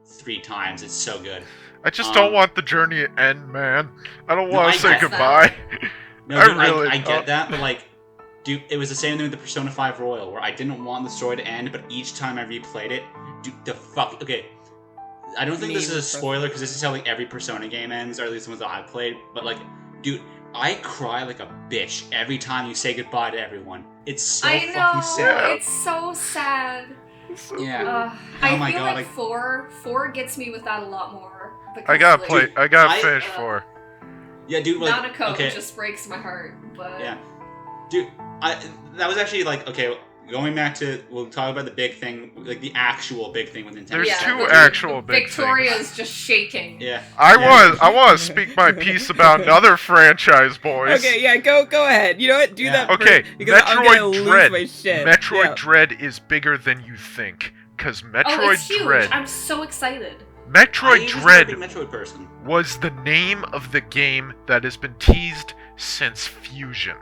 3 times. It's so good. I just don't want the journey to end, man. I don't No, want I to say get goodbye. No, dude, really I get that, but like, dude, it was the same thing with the Persona 5 Royal, where I didn't want the story to end, but each time I replayed it, dude, the fuck. Okay, I don't think this is a spoiler because this is how like every Persona game ends, or at least the ones that I played. But like, dude, I cry like a bitch every time you say goodbye to everyone. It's so I know, fucking sad. it's so sad. Yeah. I my feel God, like I- 4 gets me with that a lot more. Because, I gotta like, play. I gotta I- finish 4. Yeah, dude. Like, Nanako okay. just breaks my heart, but Yeah. Dude, that was actually like, okay, going back to, we'll talk about the big thing, like the actual big thing with Nintendo. There's yeah, 2 the- actual big Victoria's just shaking. Yeah. I Yeah. want to speak my piece about another franchise, boys. Okay, yeah, go ahead. You know what? Do Yeah. that Okay, first, because I'm gonna Metroid lose Dread. my shit. Metroid Yeah. Dread is bigger than you think, because Oh, Metroid it's huge! Dread, I'm so excited. Metroid I was Dread not a big Metroid person. was the name of the game that has been teased since Fusion.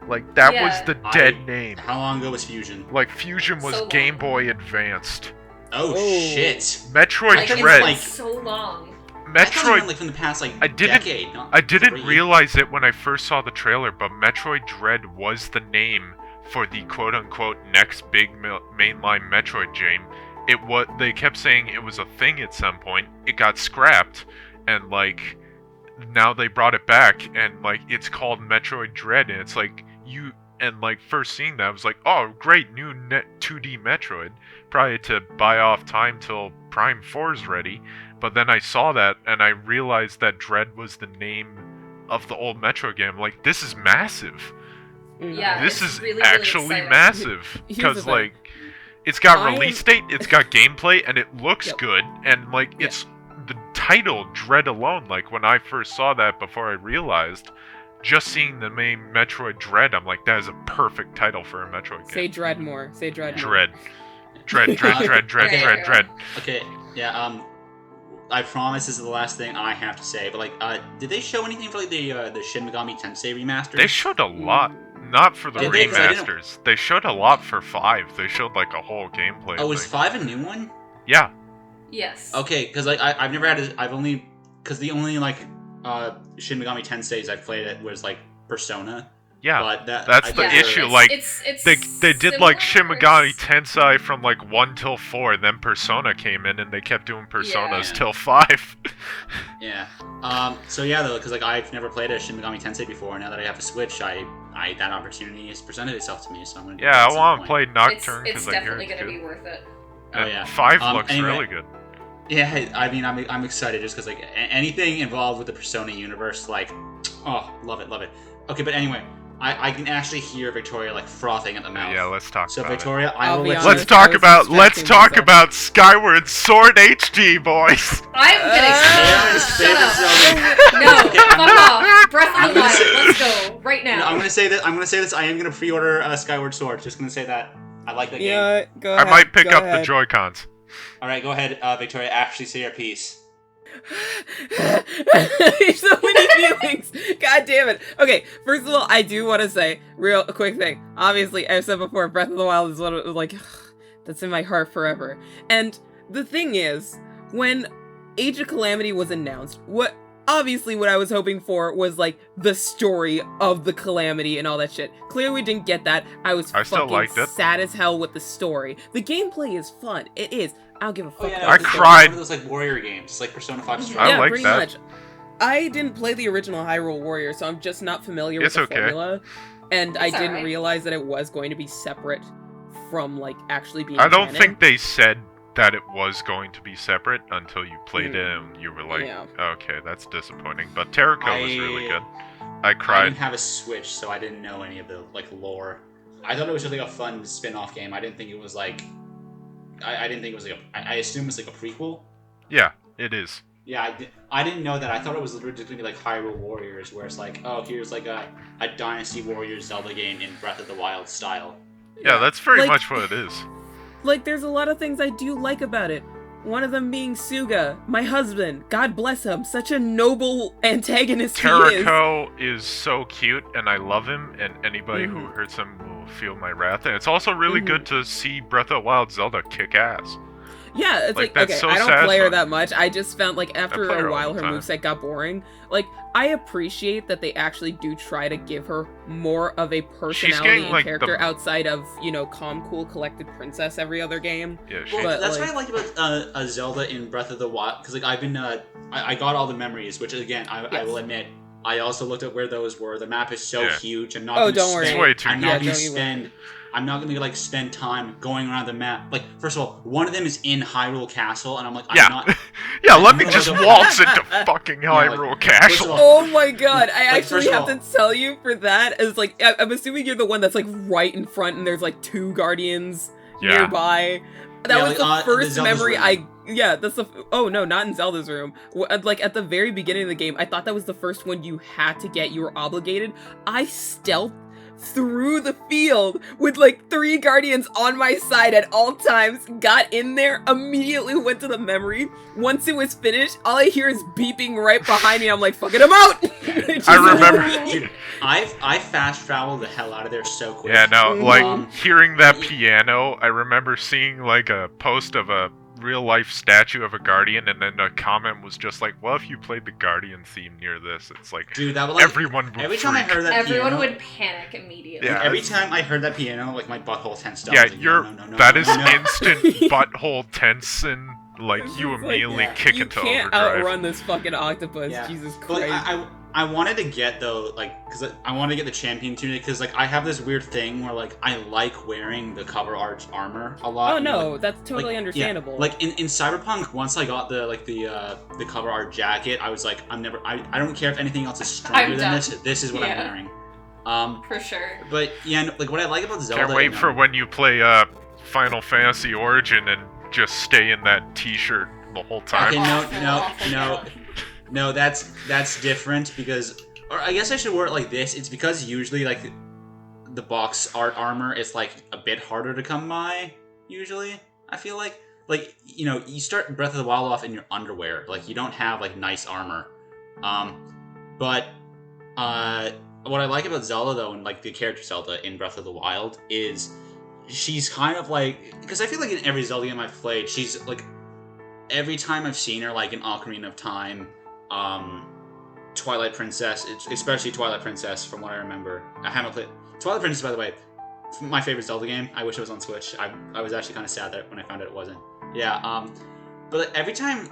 Like that was Yeah. the dead name. How long ago was Fusion? Like Fusion was So long. Game Boy Advanced. Oh, Oh. shit. Metroid Like, it's Dread. like- so long. I thought it Metroid. went, like from the past like I didn't- decade. Not I didn't 3. realize it when I first saw the trailer, but Metroid Dread was the name for the quote-unquote next big mainline Metroid game. It was. They kept saying it was a thing at some point. It got scrapped, and like now they brought it back, and like it's called Metroid Dread, and it's like you. And like first seeing that, I was like, oh great, new 2D Metroid. Probably to buy off time till Prime 4's ready. But then I saw that, and I realized that Dread was the name of the old Metro game. Like, this is massive. Yeah, This it's is really, actually really exciting. massive. Here's the Because, thing. like, it's got I release am- date, it's got gameplay, and it looks Yep. good. And, like, Yeah. it's the title, Dread alone. Like, when I first saw that before I realized, just seeing the name Metroid Dread, I'm like, that is a perfect title for a Metroid game. Say Dread more. Say Dread more. Dread. Dread, Dread, Dread, Dread, Okay. Dread, Dread. Okay, yeah, I promise this is the last thing I have to say, but like, did they show anything for like the Shin Megami Tensei remaster? They showed a lot. Not for the Did they? 'Cause I didn't- remasters. They showed a lot for 5. They showed like a whole gameplay. Oh, is thing. 5 a new one? Yeah. Yes. Okay, because like I've never had I've only because the only like Shin Megami Tensei's I've played it was like Persona. Yeah. But That's I've the never- issue, It's- like, it's They did like Shin similar, Megami it's- Tensei from like 1 till 4, and then Persona came in, and they kept doing Personas Yeah. till 5. Yeah. So yeah, though, because like I've never played a Shin Megami Tensei before. Now that I have a Switch, I that opportunity has presented itself to me. So I'm gonna. do Yeah, that I at some want to point. play It's, Nocturne it's because I hear definitely it's gonna good. be worth it. Oh And yeah. 5 looks anyway. really good. Yeah, I mean, I'm excited just because like anything involved with the Persona universe, like, oh, love it, love it. Okay, but anyway, I can actually hear Victoria like frothing at the mouth. Yeah, let's talk So about Victoria, I I'll will be let honest. you. it. Let's I was talk expecting about Skyward Sword HD, boys. I'm gonna Karen's shut favorite up. Zelda. No, Okay, I'm fuck off. Breath I'm of the gonna Wild. say- Let's go right No, now. I'm gonna say that. I'm gonna say this. I am gonna pre-order Skyward Sword. Just gonna say that. I like that game. Yeah, go I ahead. might pick go up the ahead. Joy-Cons. All right, go ahead, Victoria. Actually, say your piece. There's so many feelings. God damn it. Okay, first of all, I do want to say real quick thing. Obviously, I've said before, Breath of the Wild is one of like that's in my heart forever. And the thing is, when Age of Calamity was announced, what I was hoping for was like the story of the Calamity and all that shit. Clearly, we didn't get that. I I still fucking liked it. sad as hell with the story. The gameplay is fun. It is. I don't give a fuck. Oh yeah, about I the story. cried. One of those like warrior games, like Persona 5 Strike. I Yeah, like pretty that. much. I didn't play the original Hyrule Warrior, so I'm just not familiar It's with the okay. formula. And I It's didn't alright. realize that it was going to be separate from, like, actually being I don't canon. think they said that it was going to be separate until you played it and you were like, Yeah. okay, that's disappointing. But Terraco was really good. I I cried. didn't have a Switch, so I didn't know any of the like lore. I thought it was just like a fun spin-off game. I didn't think it was like. I didn't think it was like I assume it's like a prequel. Yeah, it is. Yeah, I didn't know that. I thought it was literally just gonna be like Hyrule Warriors, where it's like, oh, here's like a Dynasty Warriors Zelda game in Breath of the Wild style. Yeah, that's very Like- much what it is. Like, there's a lot of things I do like about it. One of them being Suga, my husband. God bless him. Such a noble antagonist he is. Terako is so cute, and I love him, and anybody who Mhm. hurts him will feel my wrath. And it's also really Mhm. good to see Breath of the Wild Zelda kick ass. Yeah, it's Like, like that's okay, so I don't play her satisfying. that much. I just found like after play her a all while the her time. moveset got boring. Like, I appreciate that they actually do try to give her more of a personality getting, and like, character the- outside of, you know, calm, cool, collected princess every other game. Yeah, Well, But, that's like- what I like about Zelda in Breath of the Wild, because like I've been, I got all the memories, which again I Yes. will admit, I also looked at where those were. The map is so Yeah. huge. I'm not. Oh, gonna don't worry. spend, It's way too I'm huge. not Yeah, gonna don't you worry. spend. I'm not gonna like spend time going around the map. Like, first of all, one of them is in Hyrule Castle, and I'm like, Yeah. I'm not. Yeah, let me No, just no. waltz into fucking Yeah, like, Hyrule first of Castle. all- Oh my god, I Like, actually first of have all- to tell you for that is like I'm assuming you're the one that's like right in front and there's like 2 guardians Yeah. nearby. That Yeah, was like, the the first Zelda's memory room. yeah, that's the oh no, not in Zelda's room. Like at the very beginning of the game, I thought that was the first one you had to get. You were obligated. I stealthed through the field with like 3 guardians on my side at all times, got in there, immediately went to the memory. Once it was finished, all I hear is beeping right behind me. I'm like, fucking him out! I remember. Dude, I fast traveled the hell out of there so quick. Yeah, no, Mhm. like hearing that piano, I remember seeing like a post of a real life statue of a guardian, and then a comment was just like, well, if you played the guardian theme near this, it's like Dude, that was like everyone would every time I freak. heard that Everyone piano, would panic immediately. Yeah. every time I heard that piano, like my butthole tensed up. Yeah, I was like, you're no, that no, is no. instant butthole tense, and like It's you just like, immediately yeah. kick You into can't overdrive. outrun this fucking octopus. Yeah. Jesus But Christ. like, I wanted to get though, like, because I wanted to get the champion tunic, because like I have this weird thing where like I like wearing the cover art armor a lot. Oh you know, no, like- that's totally like, understandable. Yeah, like in Cyberpunk, once I got the cover art jacket, I was like, I don't care if anything else is stronger I'm than done. this. This is what I'm Yeah. wearing. For sure. But yeah, no, like what I like about Zelda. Can't wait you know, for when you play Final Fantasy Origin and just stay in that T-shirt the whole time. Okay, Awful, no, awful no, bad. no. That's different because, or I guess I should word it like this. It's because usually like the box art armor is like a bit harder to come by. Usually, I feel like you know you start Breath of the Wild off in your underwear. Like you don't have like nice armor. But what I like about Zelda though, and like the character Zelda in Breath of the Wild is she's kind of like, because I feel like in every Zelda game I've played, she's like. Every time I've seen her, like in Ocarina of Time, Twilight Princess, especially Twilight Princess, from what I remember. I haven't played Twilight Princess, by the way. My favorite Zelda game. I wish it was on Switch. I was actually kind of sad that when I found out it wasn't. Yeah. But like, every time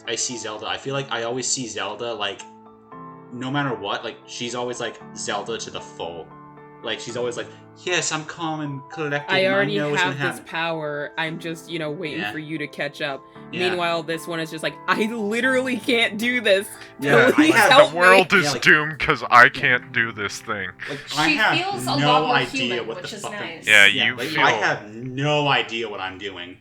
I see Zelda, I feel like I always see Zelda like, no matter what, like she's always like Zelda to the full. Like she's always like, yes, I'm calm and collected. I and already know what's have gonna this happen." power. I'm just, you know, waiting Yeah. for you to catch up. Yeah. Meanwhile, this one is just like, I literally can't do this. Yeah, Please I have- help The world me. is Yeah, like- doomed because I can't do this thing. Like, I She have feels a no lot more idea human, what which the is fuck nice. Yeah, Yeah, you like, feel. I have no idea what I'm doing,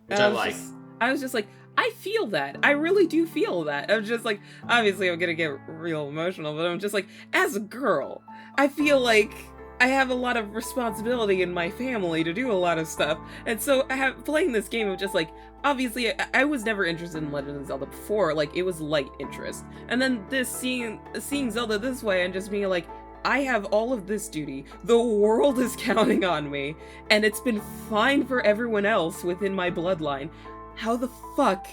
which I like. I was just like, I feel that. I really do feel that. I'm just like, obviously I'm gonna get real emotional, but I'm just like, as a girl, I feel like I have a lot of responsibility in my family to do a lot of stuff. And so I have playing this game of just like, obviously I was never interested in Legend of Zelda before, like it was light interest. And then this seeing Zelda this way and just being like, I have all of this duty. The world is counting on me, and it's been fine for everyone else within my bloodline. How the fuck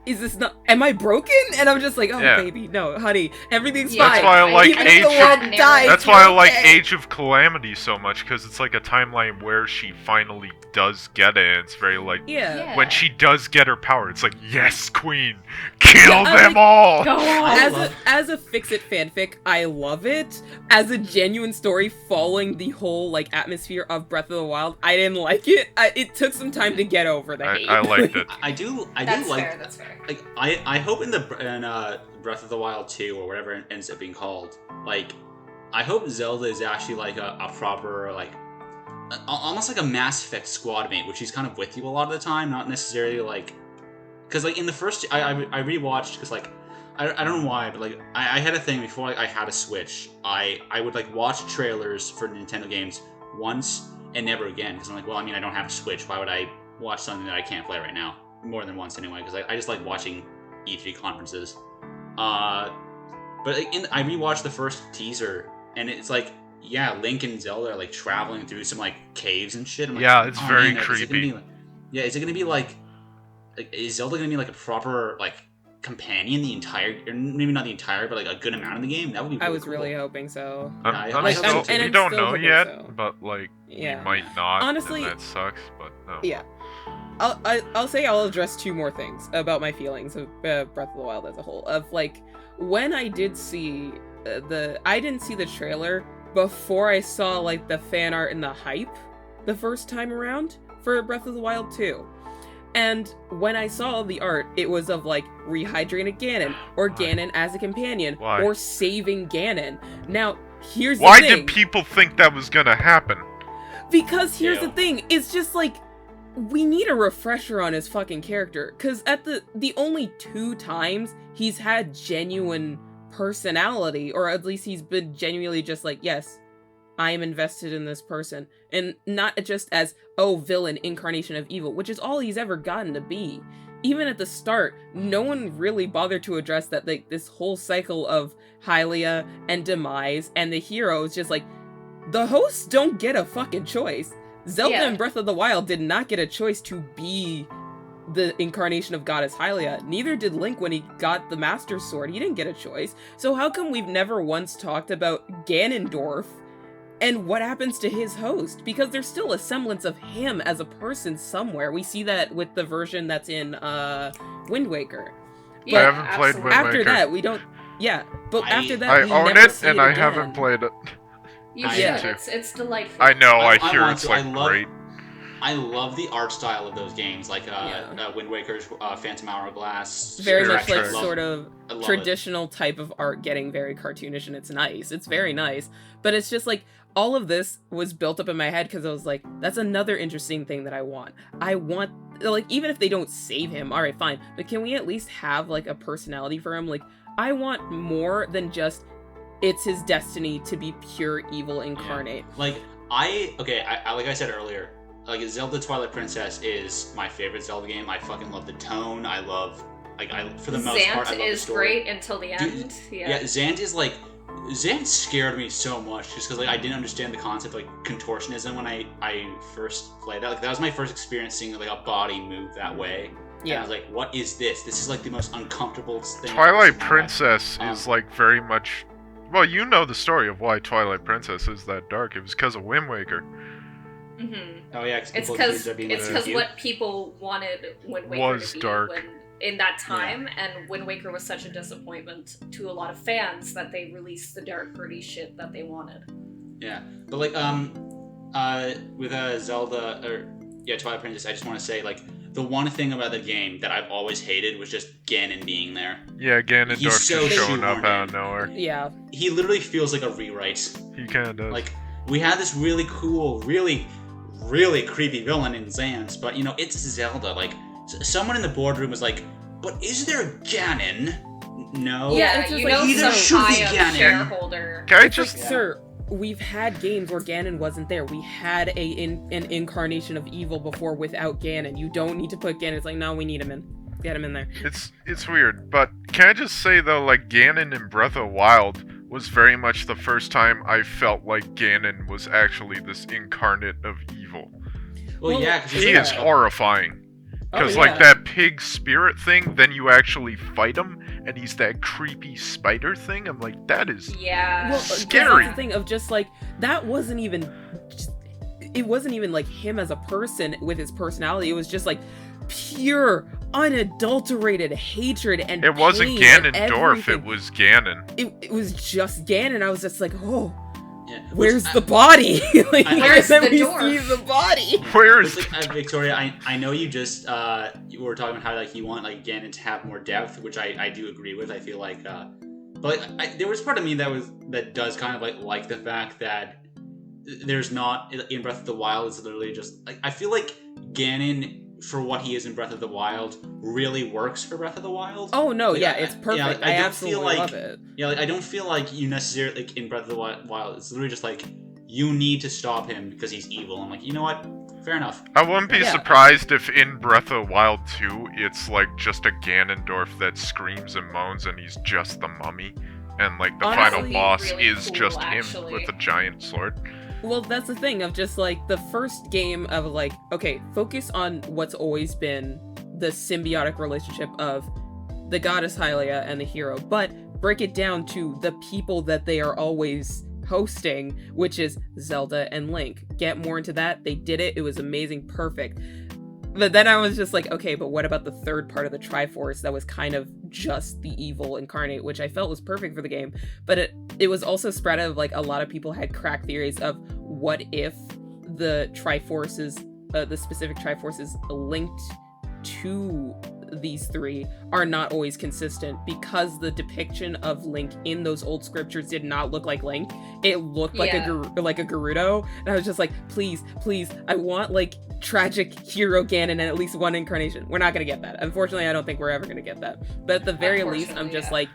is this not? Am I broken? And I'm just like, oh Yeah. baby, no, honey, everything's Yeah. fine. That's why I like Even Age if the of- world dies, That's why I you're like okay. Age of Calamity so much, because it's like a timeline where she finally does get it, and it's very like, Yeah. when she does get her power, it's like, yes, queen, kill Yeah, I them like- all! Go on. As a fix-it fanfic, I love it. As a genuine story following the whole like atmosphere of Breath of the Wild, I didn't like it. It took some time to get over the hate. I liked it. I do That's like. fair. That's fair. Like I hope in Breath of the Wild 2 or whatever it ends up being called, like I hope Zelda is actually like a proper like almost like a Mass Effect squad mate, which she's kind of with you a lot of the time, not necessarily like because like in the first, I rewatched because like I don't know why, but like I had a thing before I had a Switch. I would like watch trailers for Nintendo games once and never again because I'm like, well, I mean, I don't have a Switch. Why would I watch something that I can't play right now? More than once anyway, because I just like watching E3 conferences. But I rewatched the first teaser, and it's like, yeah, Link and Zelda are like traveling through some like caves and shit. I'm like, Yeah, it's oh, very man, creepy. is it gonna be like is Zelda gonna be like a proper like companion the entire, or maybe not the entire, but like a good amount of the game? That would be. I was cool. really hoping so. Yeah, We I'm don't still know hoping yet, so. but like Yeah. we might not. Honestly- and that sucks. But no. Yeah. I'll say I'll address two more things about my feelings of Breath of the Wild as a whole. Of like, when I did see I didn't see the trailer before I saw like the fan art and the hype the first time around for Breath of the Wild 2. And when I saw the art, it was of like rehydrating Ganon, or Ganon as a companion, Why? or saving Ganon. Now, here's Why the thing. did people think that was gonna happen? Because here's Yeah. the thing, it's just like, we need a refresher on his fucking character. Because at the only 2 times he's had genuine personality, or at least he's been genuinely just like, yes, I am invested in this person. And not just as, oh, villain, incarnation of evil, which is all he's ever gotten to be. Even at the start, no one really bothered to address that, like, this whole cycle of Hylia and Demise, and the hero is just like, the hosts don't get a fucking choice. Zelda Yeah. and Breath of the Wild did not get a choice to be the incarnation of Goddess Hylia. Neither did Link when he got the Master Sword. He didn't get a choice. So how come we've never once talked about Ganondorf and what happens to his host? Because there's still a semblance of him as a person somewhere. We see that with the version that's in Wind Waker. Yeah, I haven't played absolutely. Wind After Waker. that, we don't... Yeah, but after that, I we own never it, see and it I again. haven't played it. You I should. do. It's delightful. I know. I I hear want it's to. like I love- great. I love the art style of those games, like Yeah. Wind Waker's Phantom Hourglass. Very Sure, much like sure. sort of I love it. traditional type of art getting very cartoonish, and it's nice. It's very nice. But it's just like, all of this was built up in my head because I was like, that's another interesting thing that I want. I want, like, even if they don't save him, alright, fine. But can we at least have, like, a personality for him? Like, I want more than just, it's his destiny to be pure evil incarnate. Like I like I said earlier, like Zelda Twilight Princess is my favorite Zelda game. I fucking love the tone. I love, like, for the most part, I Zant love the is story. great until the end. Yeah, Zant is like, Zant scared me so much just because like I didn't understand the concept of like contortionism when I first played that. Like that was my first experience seeing like a body move that way. And I was like, what is this? This is like the most uncomfortable thing. I've ever seen Twilight in my life. Princess is like very much. Well, you know the story of why Twilight Princess is that dark. It was because of Wind Waker. Mm-hmm. Oh yeah, It's people because accused of being too cute. what people wanted Wind Waker Was to be dark. in that time, and Wind Waker was such a disappointment to a lot of fans that they released the dark, gritty shit that they wanted. Yeah, but like with Zelda or Twilight Princess, I just want to say like the one thing about the game that I've always hated was just Ganon being there. Yeah, Ganondorf He's so just showing up shoehorned out of in. nowhere. Yeah. He literally feels like a rewrite. He kind of does. Like we had this really cool, really creepy villain in Zant, but you know it's Zelda. Like someone in the boardroom was like, "But is there a Ganon?" No. Yeah, it's just you like, know either some should be high-up Ganon. shareholder. Can I It's like, just? sir, we've had games where Ganon wasn't there. We had an incarnation of evil before without Ganon. You don't need to put Ganon. It's like, no, we need him in. Get him in there. It's weird, but can I just say though, like Ganon in Breath of the Wild was very much the first time I felt like Ganon was actually this incarnate of evil. Well, yeah, because He is horrifying. Because, Oh, like, yeah. that pig spirit thing, then you actually fight him, and he's that creepy spider thing. I'm like, that is... Yeah. Well, Scary. that's the thing of just like, that wasn't even, it wasn't even like him as a person with his personality. It was just like pure, unadulterated hatred and It wasn't pain and Ganondorf, everything. it was Ganon. It was just Ganon. I was just like, oh, Yeah, where's the body? Like, Where's then the we dwarf? see the body. Where It's is... like, Victoria, I know you just you were talking about how like you want like Ganon to have more depth, which I do agree with. I feel like, but like, there was part of me that does kind of like the fact that there's not in Breath of the Wild. It's literally just like I feel like Ganon for what he is in Breath of the Wild, really works for Breath of the Wild. Oh no, Like, yeah, it's perfect. I absolutely love it. Yeah, like I don't feel like you necessarily like in Breath of the Wild. It's literally just like you need to stop him because he's evil. I'm like, you know what? Fair enough. I wouldn't be surprised if in Breath of the Wild 2, it's like just a Ganondorf that screams and moans and he's just the mummy. And like the Honestly, final boss really is cool, just actually. him with a giant sword. Well, that's the thing of just like the first game of like, okay, focus on what's always been the symbiotic relationship of the goddess Hylia and the hero, but break it down to the people that they are always hosting, which is Zelda and Link. Get more into that. They did it. It was amazing. Perfect. But then I was just like, okay, but what about the third part of the Triforce that was kind of just the evil incarnate, which I felt was perfect for the game. But it was also spread out of like a lot of people had crack theories of what if the Triforces, the specific Triforces linked to these three are not always consistent because the depiction of Link in those old scriptures did not look like Link. It looked like a Gerudo, and I was just like, please, I want like tragic hero Ganon in at least one incarnation. We're not gonna get that. Unfortunately, I don't think we're ever gonna get that. But at the very least, I'm just like,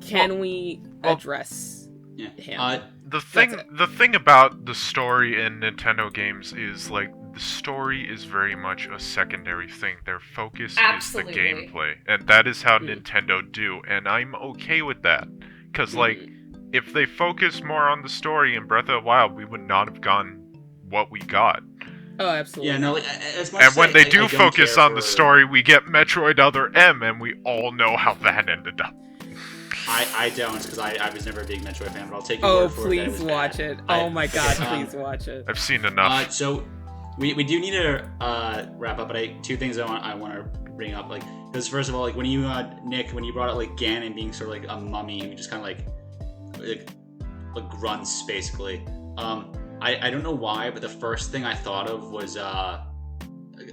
can we address him? The thing about the story in Nintendo games is like the story is very much a secondary thing. Their focus is the gameplay, and that is how Nintendo do, and I'm okay with that. Because like, if they focus more on the story in Breath of the Wild, we would not have gotten what we got. Oh, absolutely. Yeah, no. Like, and when they do focus on the story, we get Metroid Other M, and we all know how that ended up. I don't, because I was never a big Metroid fan, but I'll take your word for it. Oh, please watch it. Oh my god, please watch it. I've seen enough. So, we do need to wrap up, but two things I want to bring up, like, because first of all, like when you Nick, when you brought up like Ganon being sort of like a mummy who just kind of like grunts basically. I don't know why, but the first thing I thought of was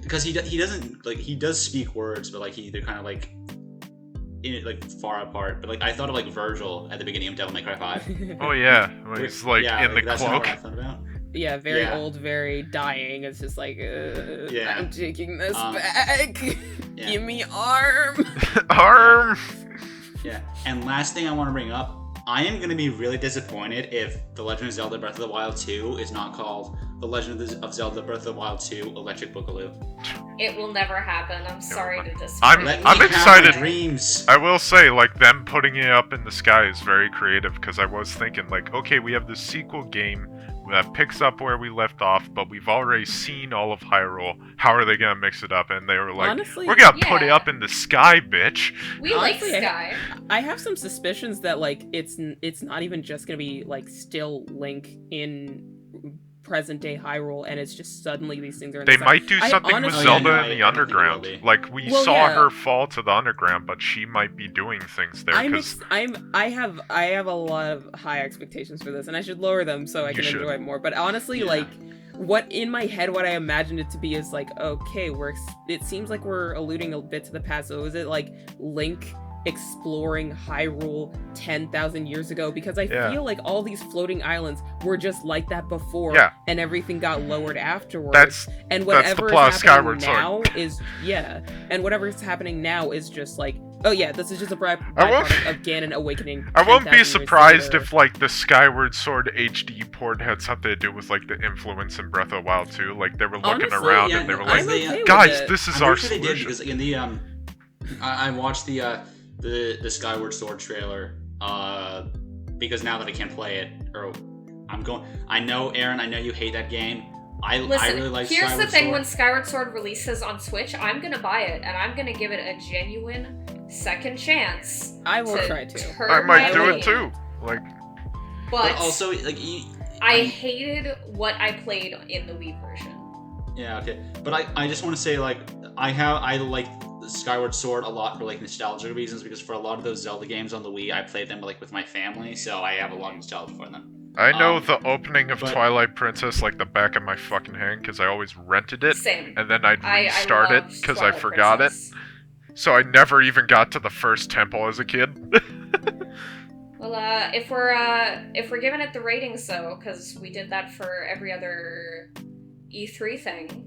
because he doesn't like, he does speak words, but like they're kind of like far apart. But like I thought of like Virgil at the beginning of Devil May Cry 5. Oh yeah, when he's like in the that's cloak. What I thought about. Yeah, very old, very dying. It's just like, I'm taking this back. Give me arm. Arm. Yeah, and last thing I want to bring up, I am going to be really disappointed if The Legend of Zelda Breath of the Wild 2 is not called The Legend of Zelda Breath of the Wild 2 Electric Boogaloo. It will never happen. I'm sorry to disappoint. I'm excited. Dreams. I will say, like, them putting it up in the sky is very creative, because I was thinking, like, okay, we have this sequel game that picks up where we left off, but we've already seen all of Hyrule. How are they gonna mix it up? And they were like, honestly, we're gonna put it up in the sky, bitch. We honestly, like sky. I have some suspicions that like it's not even just gonna be like still Link in present day Hyrule, and it's just suddenly these things are in they the might do something with Zelda in the underground. Like we saw her fall to the underground, but she might be doing things there. I have a lot of high expectations for this, and I should lower them so I can enjoy it more. But honestly, like what in my head, what I imagined it to be is like, okay, it seems like we're alluding a bit to the past. So is it like Link exploring Hyrule 10,000 years ago? Because I feel like all these floating islands were just like that before, and everything got lowered afterwards. And whatever is happening now is and whatever's happening now is just like, oh yeah, this is just a byproduct of Ganon awakening. I won't be surprised if like the Skyward Sword HD port had something to do with like the influence in Breath of the Wild 2. Like they were looking around and they were like, guys, this is our solution. They did, because in the I watched the Skyward Sword trailer, because now that I can't play it, I know, Erin, I know you hate that game. I really like Skyward Sword. Here's the thing, when Skyward Sword releases on Switch, I'm gonna buy it, and I'm gonna give it a genuine second chance. I will try to. I might do it too. Like, but also, like, I hated what I played in the Wii version. Yeah, okay. But I just want to say, like, I like Skyward Sword a lot for like nostalgia reasons, because for a lot of those Zelda games on the Wii, I played them like with my family, so I have a lot of nostalgia for them. I know the opening of Twilight Princess like the back of my fucking hand, because I always rented it. Same. And then I'd restart it because I forgot it. So I never even got to the first temple as a kid. Well, if we're giving it the ratings though, because we did that for every other E3 thing.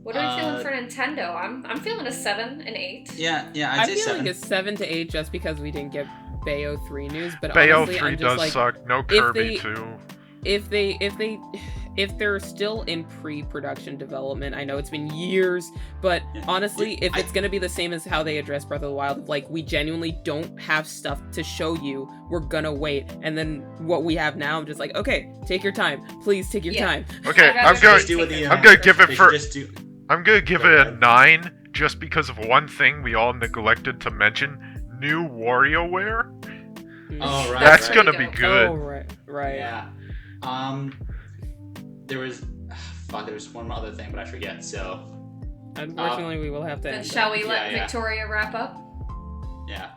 What are we feeling for Nintendo? I'm feeling a 7, an 8. Yeah, I I'd say feel 7. like a 7 to 8 just because we didn't get Bayo 3 news, but Bayo honestly, 3 I'm just does like, suck. No Kirby too. if they're still in pre-production development, I know it's been years, but honestly, if it's gonna be the same as how they address Breath of the Wild, like we genuinely don't have stuff to show you, we're gonna wait, and then what we have now, I'm just like, okay, take your time, please take your time. Okay, I'm gonna give it a 9 just because of one thing we all neglected to mention: new WarioWare. Oh, right. That's right. gonna be good. Oh, right. Yeah. There was one more other thing, but I forget. So. Unfortunately, we will have to. Then end shall it. we let Victoria wrap up? Yeah.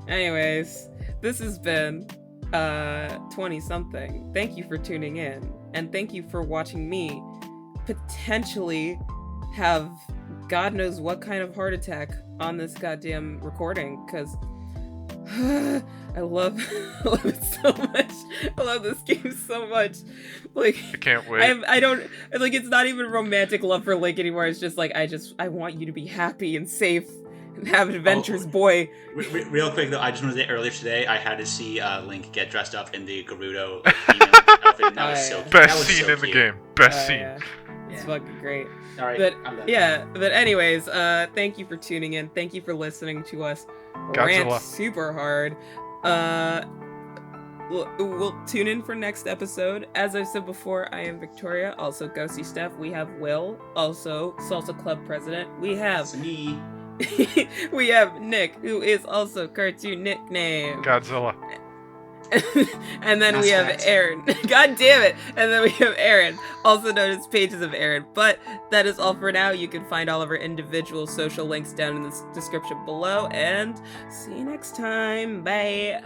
Anyways, this has been 20 something. Thank you for tuning in, and thank you for watching me potentially have God knows what kind of heart attack on this goddamn recording, because I love it so much. I love this game so much. Like, I can't wait. I don't like. It's not even romantic love for Link anymore. It's just like I want you to be happy and safe and have adventures, boy. Real quick though, I just want to say earlier today I had to see Link get dressed up in the Gerudo outfit. And that was so cute. Best scene in the game. Best scene. Yeah. It's fucking great. All right, But I'm done. yeah, but anyways, thank you for tuning in. Thank you for listening to us rant Godzilla. super hard. We'll tune in for next episode. As I said before, I am Victoria, also GhostyStuff. We have Will, also Salsaclubpresident. We have It's me. we have Nick, who is also cartoon nickname. Godzilla. And then we have Aspect. Erin. God damn it! And then we have Erin, also known as Pages of Erin. But that is all for now. You can find all of our individual social links down in the description below. And see you next time. Bye.